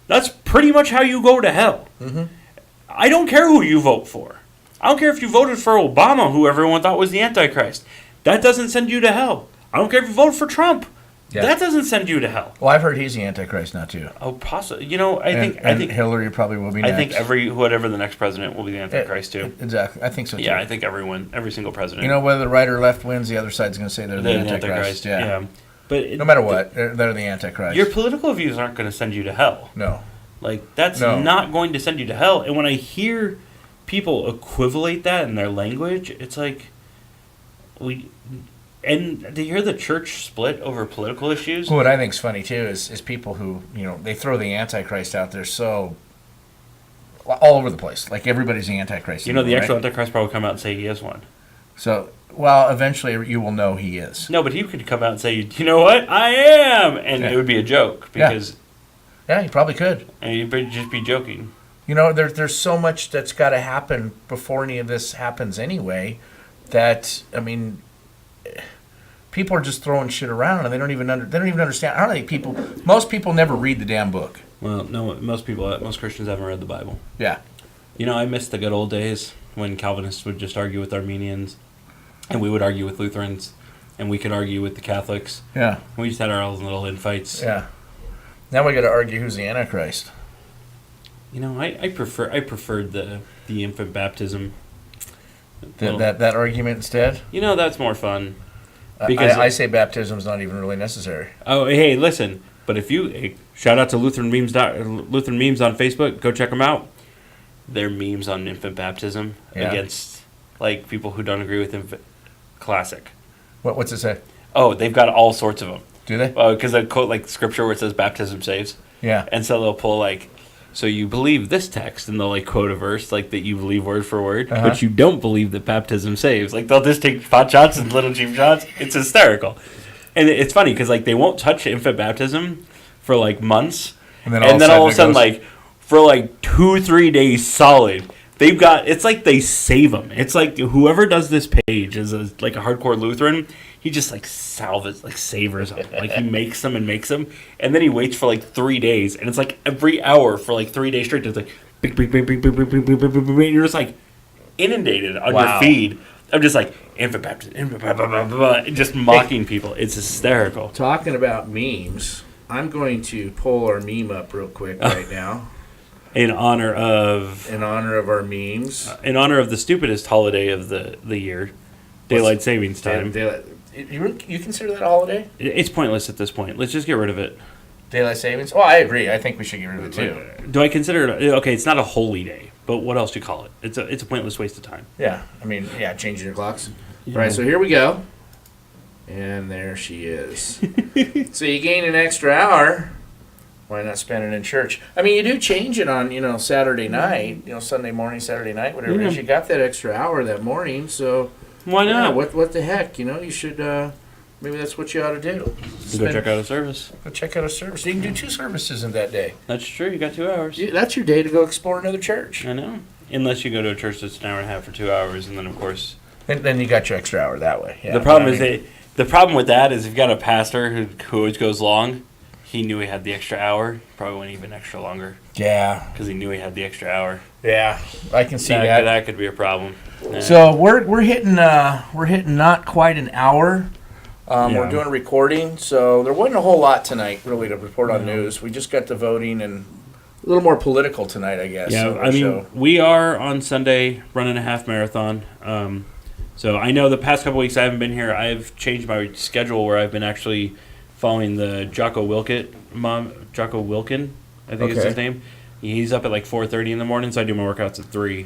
that's pretty much how you go to hell. Mm-hmm. I don't care who you vote for. I don't care if you voted for Obama, who everyone thought was the Antichrist. That doesn't send you to hell. I don't care if you voted for Trump. Yeah. That doesn't send you to hell. Well, I've heard he's the Antichrist now too. Oh, possibly. I think Hillary probably will be next. I think whatever the next president will be the Antichrist too. Exactly. I think so too. Yeah, I think every single president. Whether the right or left wins, the other side's going to say they're the Antichrist. Yeah. But no matter what, they're the Antichrist. Your political views aren't going to send you to hell. No. Like, that's not going to send you to hell. And when I hear people equivalate that in their language, it's like and to hear the church split over political issues. What I think's funny too is people who they throw the Antichrist out there so all over the place. Like everybody's the Antichrist. The actual Antichrist probably come out and say he is one. So, eventually you will know he is. No, but he could come out and say, you know what, I am, and it would be a joke because. Yeah, he probably could. And you'd just be joking. There's so much that's got to happen before any of this happens anyway. That people are just throwing shit around and they don't even understand. I don't think most people never read the damn book. Well, no, most Christians haven't read the Bible. Yeah. I miss the good old days when Calvinists would just argue with Armenians, and we would argue with Lutherans, and we could argue with the Catholics. Yeah. We just had our own little infights. Yeah. Now we got to argue who's the Antichrist. I preferred the infant baptism. That argument instead. That's more fun. Because I say baptism's not even really necessary. Oh, hey, listen. But if shout out to Lutheran Memes on Facebook. Go check them out. They're memes on infant baptism against people who don't agree with infant. Classic. What's it say? Oh, they've got all sorts of them. Do they? Because they quote scripture where it says baptism saves. Yeah. And so they'll pull like, so you believe this text, and they'll like quote a verse like that you believe word for word, but you don't believe that baptism saves. Like they'll just take pot shots and little cheap shots. It's hysterical, and it's funny because like they won't touch infant baptism for like months, and then all of a sudden like for like 2-3 days solid, they've got, it's like they save them. It's like whoever does this page is like a hardcore Lutheran. He just like savors them. Like he makes them, and then he waits for like 3 days, and it's like every hour for like 3 days straight. It's like bing, bing, bing, bing, bing, bing, bing, bing, bing, bing, bing. You're just like inundated on your feed. I'm just like infant baptism, just mocking people. It's hysterical. Talking about memes, I'm going to pull our meme up real quick right now. In honor of our memes. In honor of the stupidest holiday of the year, daylight savings time. You consider that a holiday? It's pointless at this point. Let's just get rid of it. Daylight savings? Oh, I agree. I think we should get rid of it too. Do I consider it? Okay, it's not a holy day, but what else do you call it? It's a pointless waste of time. Yeah, I mean, changing your clocks. Yeah. Right, so here we go. And there she is. So you gain an extra hour. Why not spend it in church? I mean, you do change it on, Saturday night, Sunday morning, Saturday night, whatever it is. You got that extra hour that morning, so why not? Yeah, what the heck? You should, maybe that's what you ought to do. Go check out a service. Go check out a service. You can do 2 services in that day. That's true. You got 2 hours. That's your day to go explore another church. I know. Unless you go to a church that's an hour and a half for 2 hours, and then, of course... And then you got your extra hour that way. Yeah, the problem the problem with that is if you've got a pastor who always goes long, he knew he had the extra hour, probably went even extra longer. Yeah. Because he knew he had the extra hour. Yeah, I can see that. That could be a problem. Yeah. So we're hitting not quite an hour. We're doing a recording, so there wasn't a whole lot tonight really to report on news. We just got the voting and a little more political tonight, I guess. Yeah, I mean, we are on Sunday running a half marathon. So I know the past couple weeks I haven't been here. I've changed my schedule where I've been actually following the Jocko Wilkin, I think is his name. He's up at like 4:30 in the morning, so I do my workouts at 3.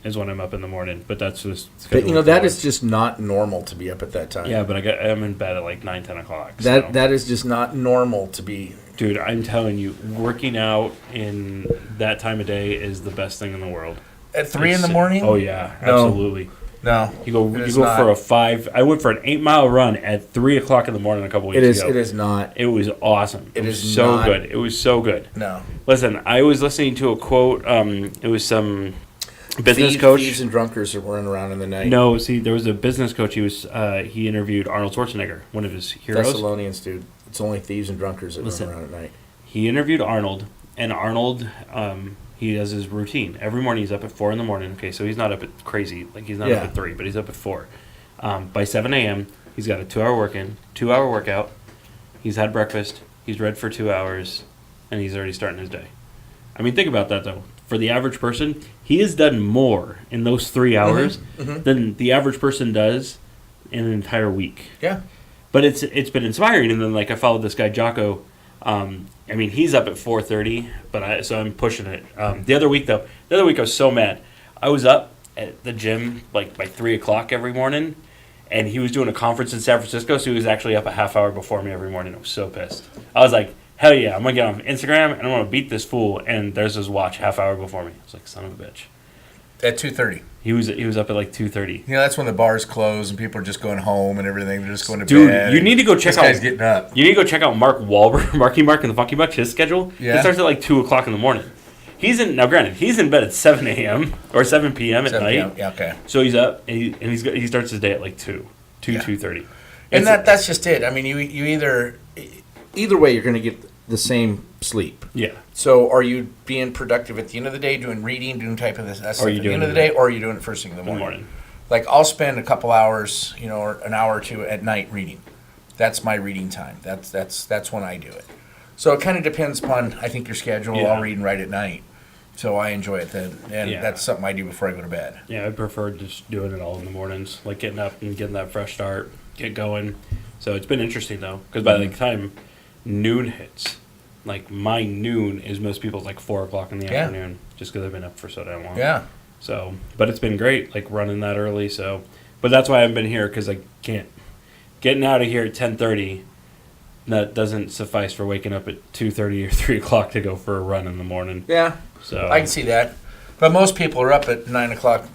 Is when I'm up in the morning, but that's just. But that is just not normal to be up at that time. Yeah, but I'm in bed at like 9-10 o'clock. That is just not normal to be. Dude, I'm telling you, working out in that time of day is the best thing in the world. At 3 in the morning? Oh yeah, absolutely. No, you go for a 5. I went for an 8-mile run at 3 o'clock in the morning a couple weeks ago. It is not. It was awesome. It was so good. It was so good. No. Listen, I was listening to a quote. It was some business coach. Thieves and drunkards are running around in the night. No, see, there was a business coach. He interviewed Arnold Schwarzenegger, one of his heroes. Thessalonians, dude. It's only thieves and drunkards that run around at night. He interviewed Arnold, and Arnold, he does his routine. Every morning he's up at 4 in the morning. Okay, so he's not up at crazy, like he's not up at 3, but he's up at 4. By 7 a.m., he's got a 2-hour workout. He's had breakfast. He's read for 2 hours, and he's already starting his day. I mean, think about that, though. For the average person, he has done more in those 3 hours than the average person does in an entire week. Yeah. But it's been inspiring. And then, like, I followed this guy, Jocko. I mean, he's up at 4:30, so I'm pushing it. The other week I was so mad. I was up at the gym, like, by 3 o'clock every morning, and he was doing a conference in San Francisco, so he was actually up a half hour before me every morning. I was so pissed. I was like, hell yeah, I'm going to get on Instagram, and I'm going to beat this fool, and there's his watch half hour before me. I was like, son of a bitch. At 2:30. He was up at like 2:30. That's when the bars close and people are just going home and everything. They're just going to Dude, bed. you need to go check out. This guy's getting up. You need to go check out Mark Wahlberg, Marky Mark and the Funky Bucks, his schedule. Yeah. He starts at like 2 o'clock in the morning. Now granted, he's in bed at 7 a.m. or 7 p.m. at night. PM. Yeah, okay. So he's up and he starts his day at like 2:30. And that's just it. I mean, you either way, you're going to get the same sleep. Yeah. So are you being productive at the end of the day, doing reading, doing type of this stuff at the end of the day, or are you doing it first thing in the morning? Like, I'll spend a couple hours, or an hour or two at night reading. That's my reading time. That's when I do it. So it kind of depends upon, I think, your schedule. Yeah. I'll read and write at night. So I enjoy it then. And that's something I do before I go to bed. Yeah, I prefer just doing it all in the mornings, like getting up and getting that fresh start, get going. So it's been interesting, though, because by the time noon hits, like my noon is most people's like 4 o'clock in the afternoon, just because I've been up for so damn long. Yeah. So, but it's been great, like running that early. So, but that's why I haven't been here, because I can't. Getting out of here at 10:30 that doesn't suffice for waking up at 2:30 or 3 o'clock to go for a run in the morning. Yeah, So I can see that. But most people are up at 9 o'clock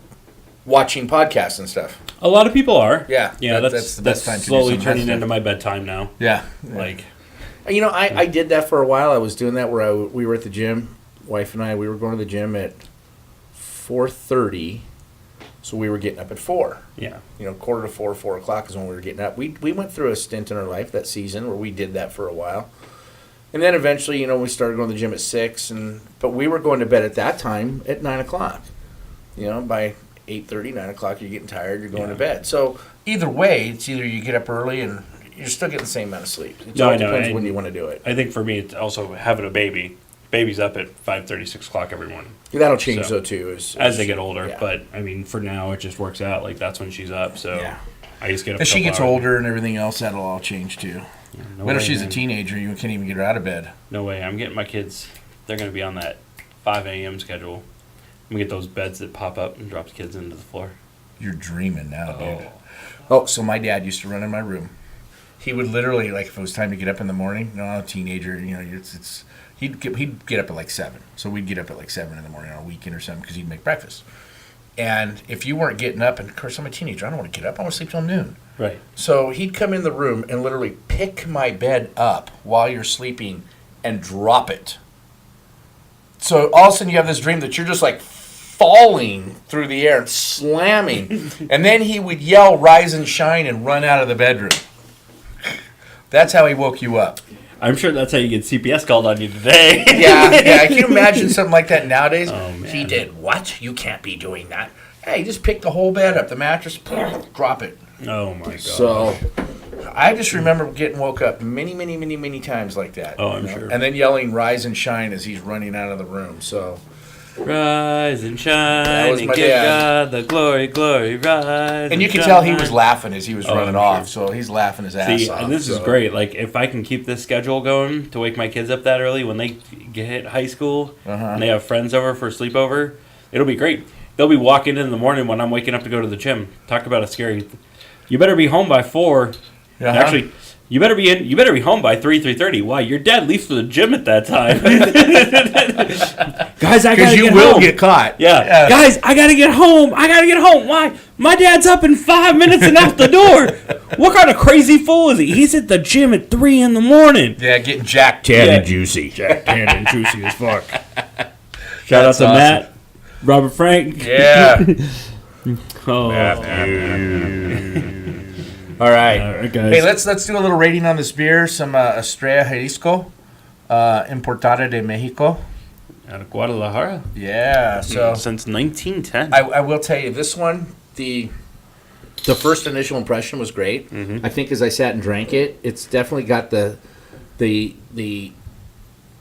watching podcasts and stuff. a lot of people are. Yeah, Yeah, that's the best time to do slowly something. turning into my bedtime now. Yeah. Like, You know, I did that for a while. I was doing that where we were at the gym. Wife and I, we were going to the gym at 4:30, so we were getting up at 4. yeah. You know, 3:45, 4 o'clock is when we were getting up. We went through a stint in our life that season where we did that for a while. And then eventually, you know, we started going to the gym at 6, but we were going to bed at that time at 9 o'clock. You know, by 8:30, 9 o'clock, you're getting tired, you're going to bed. So either way, it's either you get up early and you're still getting the same amount of sleep. It No, all I know, depends and when you want to do it. I think for me, it's also having a baby. Baby's up at 5:30, 6 o'clock every morning That'll change, So, though, too. as they get older. yeah. But, I mean, for now, it just works out. Like, that's when she's up. So Yeah. I just get up As a she couple gets hours. older and everything else, that'll all change, too. No What if way, she's a man. teenager? You can't even get her out of bed. No way. I'm getting my kids. They're going to be on that 5 a.m. schedule. I'm going to get those beds that pop up and drop the kids into the floor. You're dreaming now, dude. Oh, so my dad used to run in my room. He would literally, like, if it was time to get up in the morning, a teenager, you know, he'd get up at like 7. So we'd get up at like 7 in the morning on a weekend or something because he'd make breakfast. And if you weren't getting up, and of course I'm a teenager, I don't want to get up. I want to sleep till noon. Right. So he'd come in the room and literally pick my bed up while you're sleeping and drop it. So all of a sudden you have this dream that you're just like falling through the air and slamming. And then he would yell, "Rise and shine," and run out of the bedroom. That's how he woke you up. I'm sure that's how you get CPS called on you today. Yeah. Can you imagine something like that nowadays? Oh, man. He did what? You can't be doing that. Hey, just pick the whole bed up, the mattress, drop it. Oh, my God. So I just remember getting woke up many times like that. Oh, I'm sure. And then yelling "Rise and shine" as he's running out of the room. So Rise and That shine was and my give dad. God the glory, rise. and you could tell he was shine. laughing as he was Oh, running I'm off. So he's laughing his ass See, off. and this is so. great. Like, if I can keep this schedule going to wake my kids up that early when they hit high school and they have friends over for a sleepover, it'll be great. They'll be walking in the morning when I'm waking up to go to the gym. Talk about a scary. You better be home by 4. Uh-huh. Actually, you better be home by 3:30. Why? Your dad leaves for the gym at that time. Guys, I Because gotta you get will home. get caught. Yeah. Guys, I gotta get home. Why? My dad's up in 5 minutes and out the door. What kind of crazy fool is he? He's at the gym at 3 in the morning. Yeah, getting jacked, Yeah. and juicy. Jack and juicy as fuck. Shout out That's to awesome. Matt, Robert Frank. Yeah. Oh. All right. All right, guys. Hey, let's do a little rating on this beer. Some Estrella Jalisco, importada de Mexico. Out of Guadalajara. Yeah. So Since 1910. I will tell you this one. The first initial impression was great. Mm-hmm. I think as I sat and drank it, it's definitely got the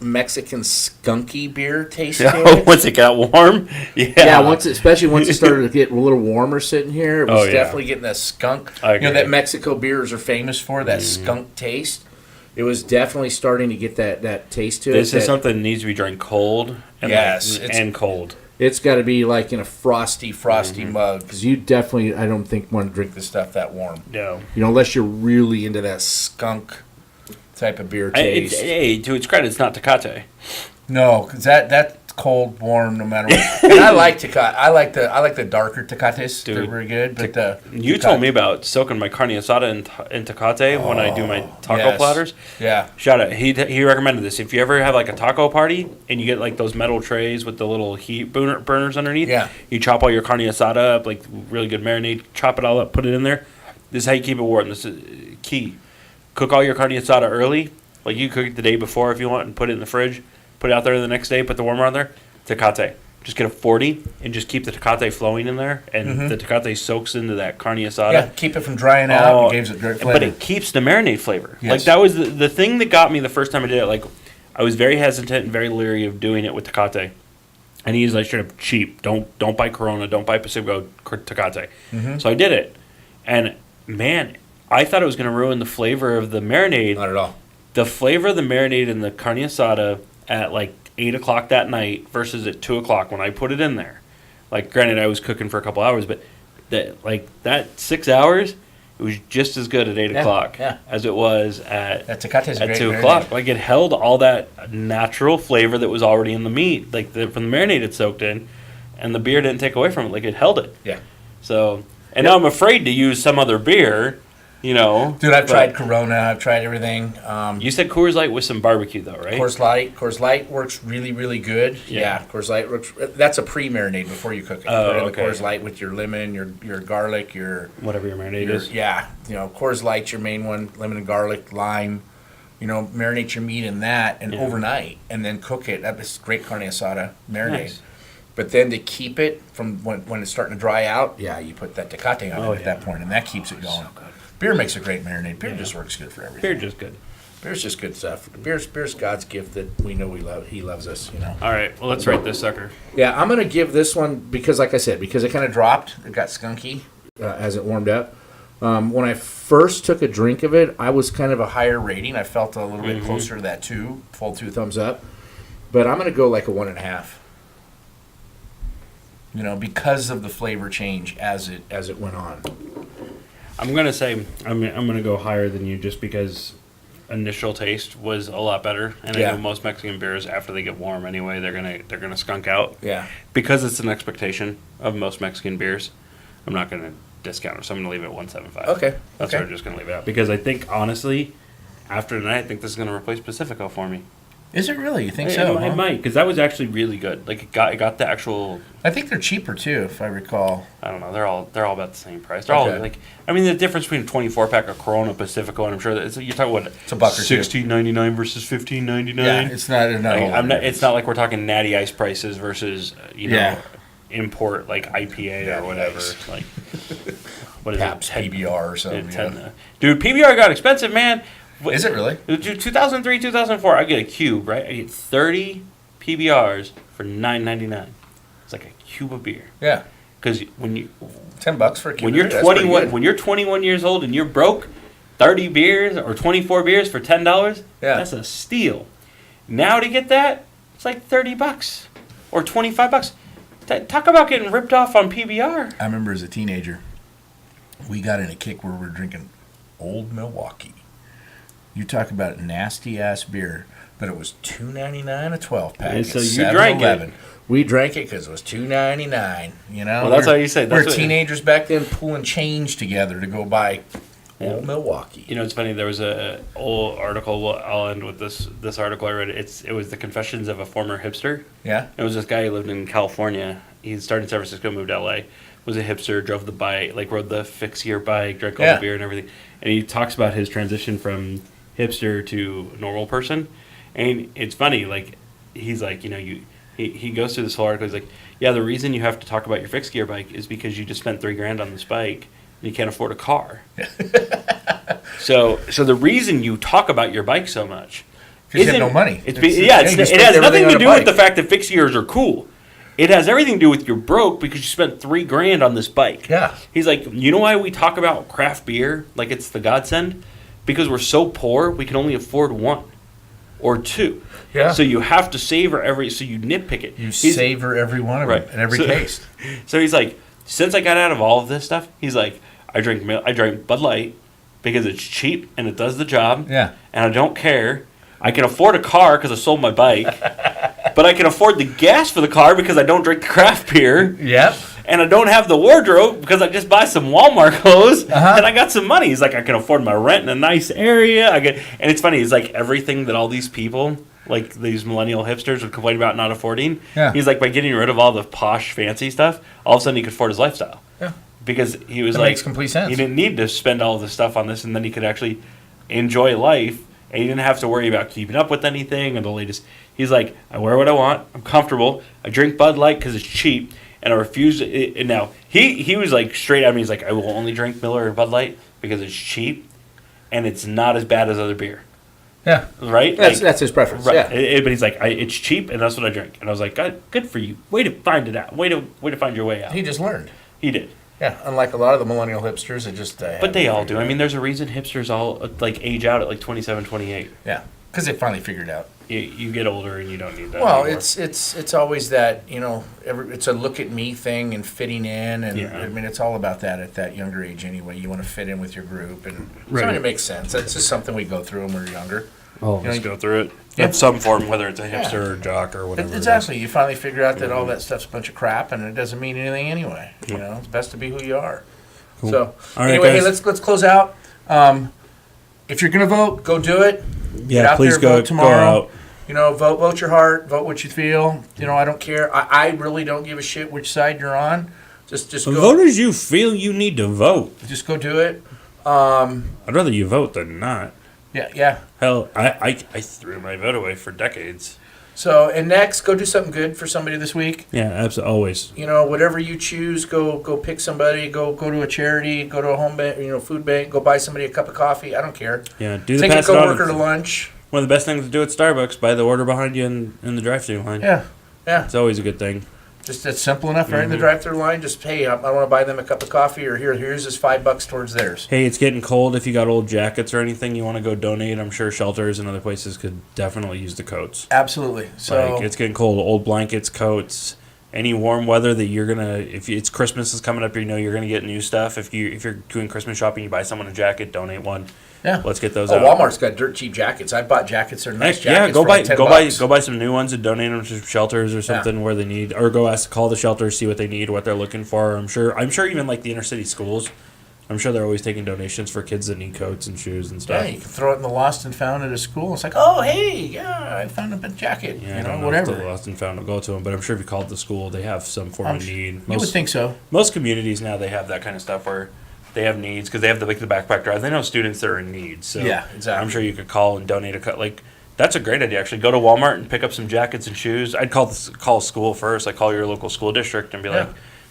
Mexican skunky beer taste to it. Once it got warm. Yeah. Yeah, especially once it started to get a little warmer sitting here, it was Oh, yeah. definitely getting that skunk. I You know agree. that Mexico beers are famous for that skunk taste. It was definitely starting to get that taste to This it. is that- something that needs to be drank cold. And Yes, like, it's- and cold. It's got to be like in a frosty Mm-hmm. mug because you definitely, I don't think, want to drink this stuff that warm. No. You know, unless you're really into that skunk type of beer taste. Hey, to its credit, it's not Tecate. No, because that's cold, warm, no matter what. And I like Tecate. I like the darker Tecates. They're Dude, very good. But You told me about soaking my carne asada in Tecate when I do my taco yes. platters. Yeah. Shout out. He recommended this. If you ever have like a taco party and you get like those metal trays with the little heat burners underneath, Yeah. you chop all your carne asada up, like really good marinade, chop it all up, put it in there. This is how you keep it warm. This is key. Cook all your carne asada early. Like you cook it the day before if you want and put it in the fridge. Put it out there the next day, put the warmer on there. Tecate. Just get a 40 and just keep the Tecate flowing in there. And the Tecate soaks into that carne asada. Yeah, keep it from drying out and gives it great flavor. But it keeps the marinade flavor. Yes. Like, that was the thing that got me the first time I did it. Like, I was very hesitant and very leery of doing it with Tecate. And he's like, straight up cheap. Don't buy Corona. Don't buy Pacifico Tecate. So I did it. And, man, I thought it was going to ruin the flavor of the marinade. Not at all. The flavor of the marinade in the carne asada at, like, 8 o'clock that night versus at 2 o'clock when I put it in there. Like, granted, I was cooking for a couple hours, but that 6 hours, It was just as good at 8 Yeah, o'clock yeah. as it was at That Tecate's a at great 2 marinade. o'clock. Like, it held all that natural flavor that was already in the meat, like from the marinade it soaked in, and the beer didn't take away from it. Like, it held it. Yeah. So, and now I'm afraid to use some other beer, you know. Dude, I've but- tried Corona. I've tried everything. You said Coors Light with some barbecue, though, right? Coors Light. Coors Light works really, really good. Yeah. Yeah, Coors Light works. That's a pre-marinade before you cook it. Oh, Put in okay. the Coors Light with your lemon, your garlic, Whatever your marinade your is. yeah. You know, Coors Light's your main one. Lemon and garlic, lime. You know, marinate your meat in that and Yeah. overnight, and then cook it. That's great carne asada marinade. Nice. But then to keep it from when it's starting to dry out, yeah, you put that Tecate on Oh, it at yeah. that point, and that keeps it going. Beer makes a great marinade. Beer just works good for everything. Beer just good. Beer's just good stuff. Beer's God's gift that we know we love. He loves us, you know. All right, well, let's rate this sucker. Yeah, I'm gonna give this one because, like I said, because it kind of dropped. It got skunky as it warmed up. When I first took a drink of it, I was kind of a higher rating. I felt a little bit closer to that full 2 thumbs up. But I'm gonna go like a 1.5. You know, because of the flavor change as it went on. I'm gonna say I'm gonna go higher than you just because initial taste was a lot better, and I Yeah. know most Mexican beers after they get warm anyway they're gonna skunk out Yeah. because it's an expectation of most Mexican beers. I'm not gonna discount it, so I'm gonna leave it at 1.75. Okay. That's okay. where I'm just gonna leave it at because I think honestly, after tonight, I think this is gonna replace Pacifico for me. Is it really? You think It, so? it huh? might because that was actually really good. Like it got the actual. I think they're cheaper too, if I recall. I don't know. They're all about the same price. They're all Okay. like. I mean, the difference between a 24-pack of Corona Pacifico and I'm sure that you're talking what It's a buck or two. $16.99 versus $15.99. Yeah, it's not. It's not like we're talking natty ice prices versus Yeah. import like IPA Natty or whatever. Ice. Like what is Pabst it? 10 PBR or something. 10, yeah. dude, PBR got expensive, man. Is it really? Dude, 2003, 2004, I get a cube, right? I get 30 PBRs for $9.99. It's like a cube of beer. Yeah. Because when $10 for a cube. when you're That's pretty 21 good. when you're 21 years old and you're broke, 30 beers or 24 beers for $10, Yeah. that's a steal. Now to get that, it's like $30 or $25. Talk about getting ripped off on PBR. I remember as a teenager, we got in a kick where we were drinking Old Milwaukee. You talk about nasty ass beer, but it was $2.99 a 12-pack. And so at you drank it. 7-Eleven. We drank it because it was $2.99. You know, Well, that's how you say it. We That's were what- teenagers back then, pulling change together to go buy Yeah. Old Milwaukee. You know, it's funny. There was a old article. Well, I'll end with this article I read. It was the Confessions of a Former Hipster. Yeah, It was this guy who lived in California. He started in San Francisco, moved to LA. Was a hipster, drove the bike, like rode the fix-gear bike, drank all Yeah. the beer and everything. And he talks about his transition from hipster to normal person. And it's funny, like he's like, you know, he goes through this whole article. He's like, yeah, the reason you have to talk about your fixed-gear bike is because you just spent $3,000 on this bike and you can't afford a car. So the reason you talk about your bike so much because you have isn't- no money. It you has spent nothing everything to on a do with bike. the fact that fixed gears are cool. It has everything to do with you're broke because you spent $3,000 on this bike. Yeah. He's like, you know why we talk about craft beer like it's the godsend? Because we're so poor, we can only afford one or two. Yeah. So you have to savor so you nitpick it. You He's- savor every one of Right. them and every So- taste. So he's like, since I got out of all of this stuff, he's like, I drink Bud Light because it's cheap and it does the job. Yeah. And I don't care. I can afford a car because I sold my bike, but I can afford the gas for the car because I don't drink the craft beer. Yep. And I don't have the wardrobe because I just buy some Walmart clothes and I got some money. He's like, I can afford my rent in a nice area. And it's funny. He's like, everything that all these people, like these millennial hipsters, would complain about not affording. Yeah. He's like, by getting rid of all the posh, fancy stuff, all of a sudden he could afford his lifestyle. Yeah. Because he was That like, makes complete sense. he didn't need to spend all this stuff on this, and then he could actually enjoy life. And he didn't have to worry about keeping up with anything or the latest. He's like, I wear what I want. I'm comfortable. I drink Bud Light because it's cheap, and I refuse it. And now he was like straight at me. He's like, I will only drink Miller or Bud Light because it's cheap, and it's not as bad as other beer. Yeah. Right? That's his preference. Right. Yeah. But he's like, it's cheap, and that's what I drink. And I was like, good for you. Way to find it out. Way to find your way out. He just learned. He did. Yeah. Unlike a lot of the millennial hipsters, it just. But they all do. I mean, there's a reason hipsters all like age out at like 27, 28. Yeah. because they finally figured it out. You get older and you don't need that Well, anymore. it's always that, it's a look at me thing and fitting in, and Yeah. I mean it's all about that at that younger age anyway. You want to fit in with your group, and Right. so it makes sense. That's just something we go through when we're younger. Just go through it. Yeah. In some form, whether it's a hipster Yeah. or jock or whatever. it is. Exactly. You finally figure out that all that stuff's a bunch of crap, and it doesn't mean anything anyway. It's best to be who you are. So All right, anyway, hey, guys. let's close out. If you're gonna vote, go do it. Get Yeah, out please there, go vote tomorrow. out. Vote your heart, vote what you feel. I don't care. I really don't give a shit which side you're on. Just go. Vote as you feel you need to vote. Just go do it. I'd rather you vote than not. Yeah. Hell, I threw my vote away for decades. So, and next, go do something good for somebody this week. yeah, absolutely, always. Whatever you choose, go pick somebody. Go to a charity. Go to a home bank. Food bank. Go buy somebody a cup of coffee. I don't care. Yeah, do the Take a pass it on. coworker to lunch. One of the best things to do at Starbucks, buy the order behind you in the drive-thru line. Yeah. It's always a good thing. Just that's simple enough, right in the drive-through line. Just hey, I want to buy them a cup of coffee, or here's this $5 towards theirs. Hey, it's getting cold. If you got old jackets or anything you want to go donate, I'm sure shelters and other places could definitely use the coats. Absolutely. So Like, it's getting cold. Old blankets, coats, any warm weather that you're gonna. If it's Christmas is coming up, you're gonna get new stuff. If you're doing Christmas shopping, you buy someone a jacket, donate one. yeah, Let's get those Oh, out. Walmart's got dirt cheap jackets. I bought jackets. They're nice Heck, jackets. yeah, go for buy like $10. go buy some new ones and donate them to shelters or something where they need, or call the shelters, see what they need, what they're looking for. I'm sure even like the inner city schools, I'm sure they're always taking donations for kids that need coats and shoes and stuff. Yeah, you can throw it in the lost and found at a school. It's like, oh hey, yeah, I found a jacket. Yeah, I don't know whatever. if the lost and found will go to them, but I'm sure if you called the school, they have some form of need. You would think so. Most communities now they have that kind of stuff where they have needs because they have the backpack drive. They know students that are in need. So Yeah, exactly. I'm sure you could call and donate a cut. Like that's a great idea. Actually, go to Walmart and pick up some jackets and shoes. I'd call school first. Like call your local school district and be like,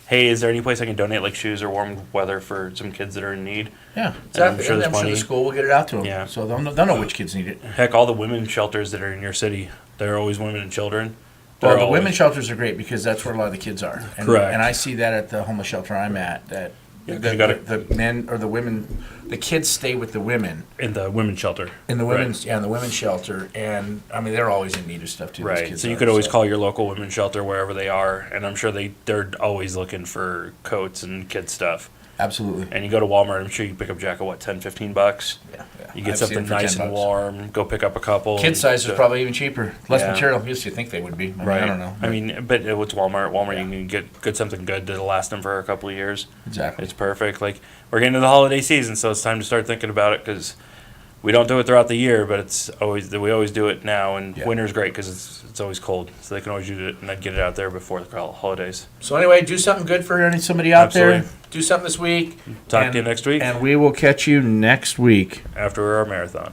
hey, is there any place I can donate like shoes or warm weather for some kids that are in need? Yeah, And I'm exactly. sure And there's I'm sure plenty. the school will get it out to them. Yeah. So they'll know which kids need it. Heck, all the women's shelters that are in your city, they're always women and children. Well, They're the always- women's shelters are great because that's where a lot of the kids are. And, Correct. And I see that at the homeless shelter I'm at. That Yeah, 'cause the, you gotta- the men or the women, the kids stay with the women in the women's shelter. in the Right. women's in the women's shelter, and I mean they're always in need of stuff too. those Right. kids So you are, could always call your local women's shelter wherever they are, and I'm sure they're always looking for coats and kid stuff. Absolutely. And you go to Walmart, I'm sure you pick up a jacket, what, $10-15? Yeah. You get I've seen something them for nice $10. and warm. Go pick up a couple. Kid size is So- probably even cheaper. Less Yeah. material. Used to think they would be. I mean, right. I don't know. I mean, but it's Walmart. Walmart, Yeah. you can get something good that'll last them for a couple of years. Exactly. It's perfect. Like we're getting to the holiday season, so it's time to start thinking about it because we don't do it throughout the year, but we always do it now. And Yeah. winter's great because it's always cold, so they can always use it and then get it out there before the holidays. So anyway, do something good for somebody out there. Absolutely. Do something this week. Talk And- to you next week And we will catch you next week. after our marathon.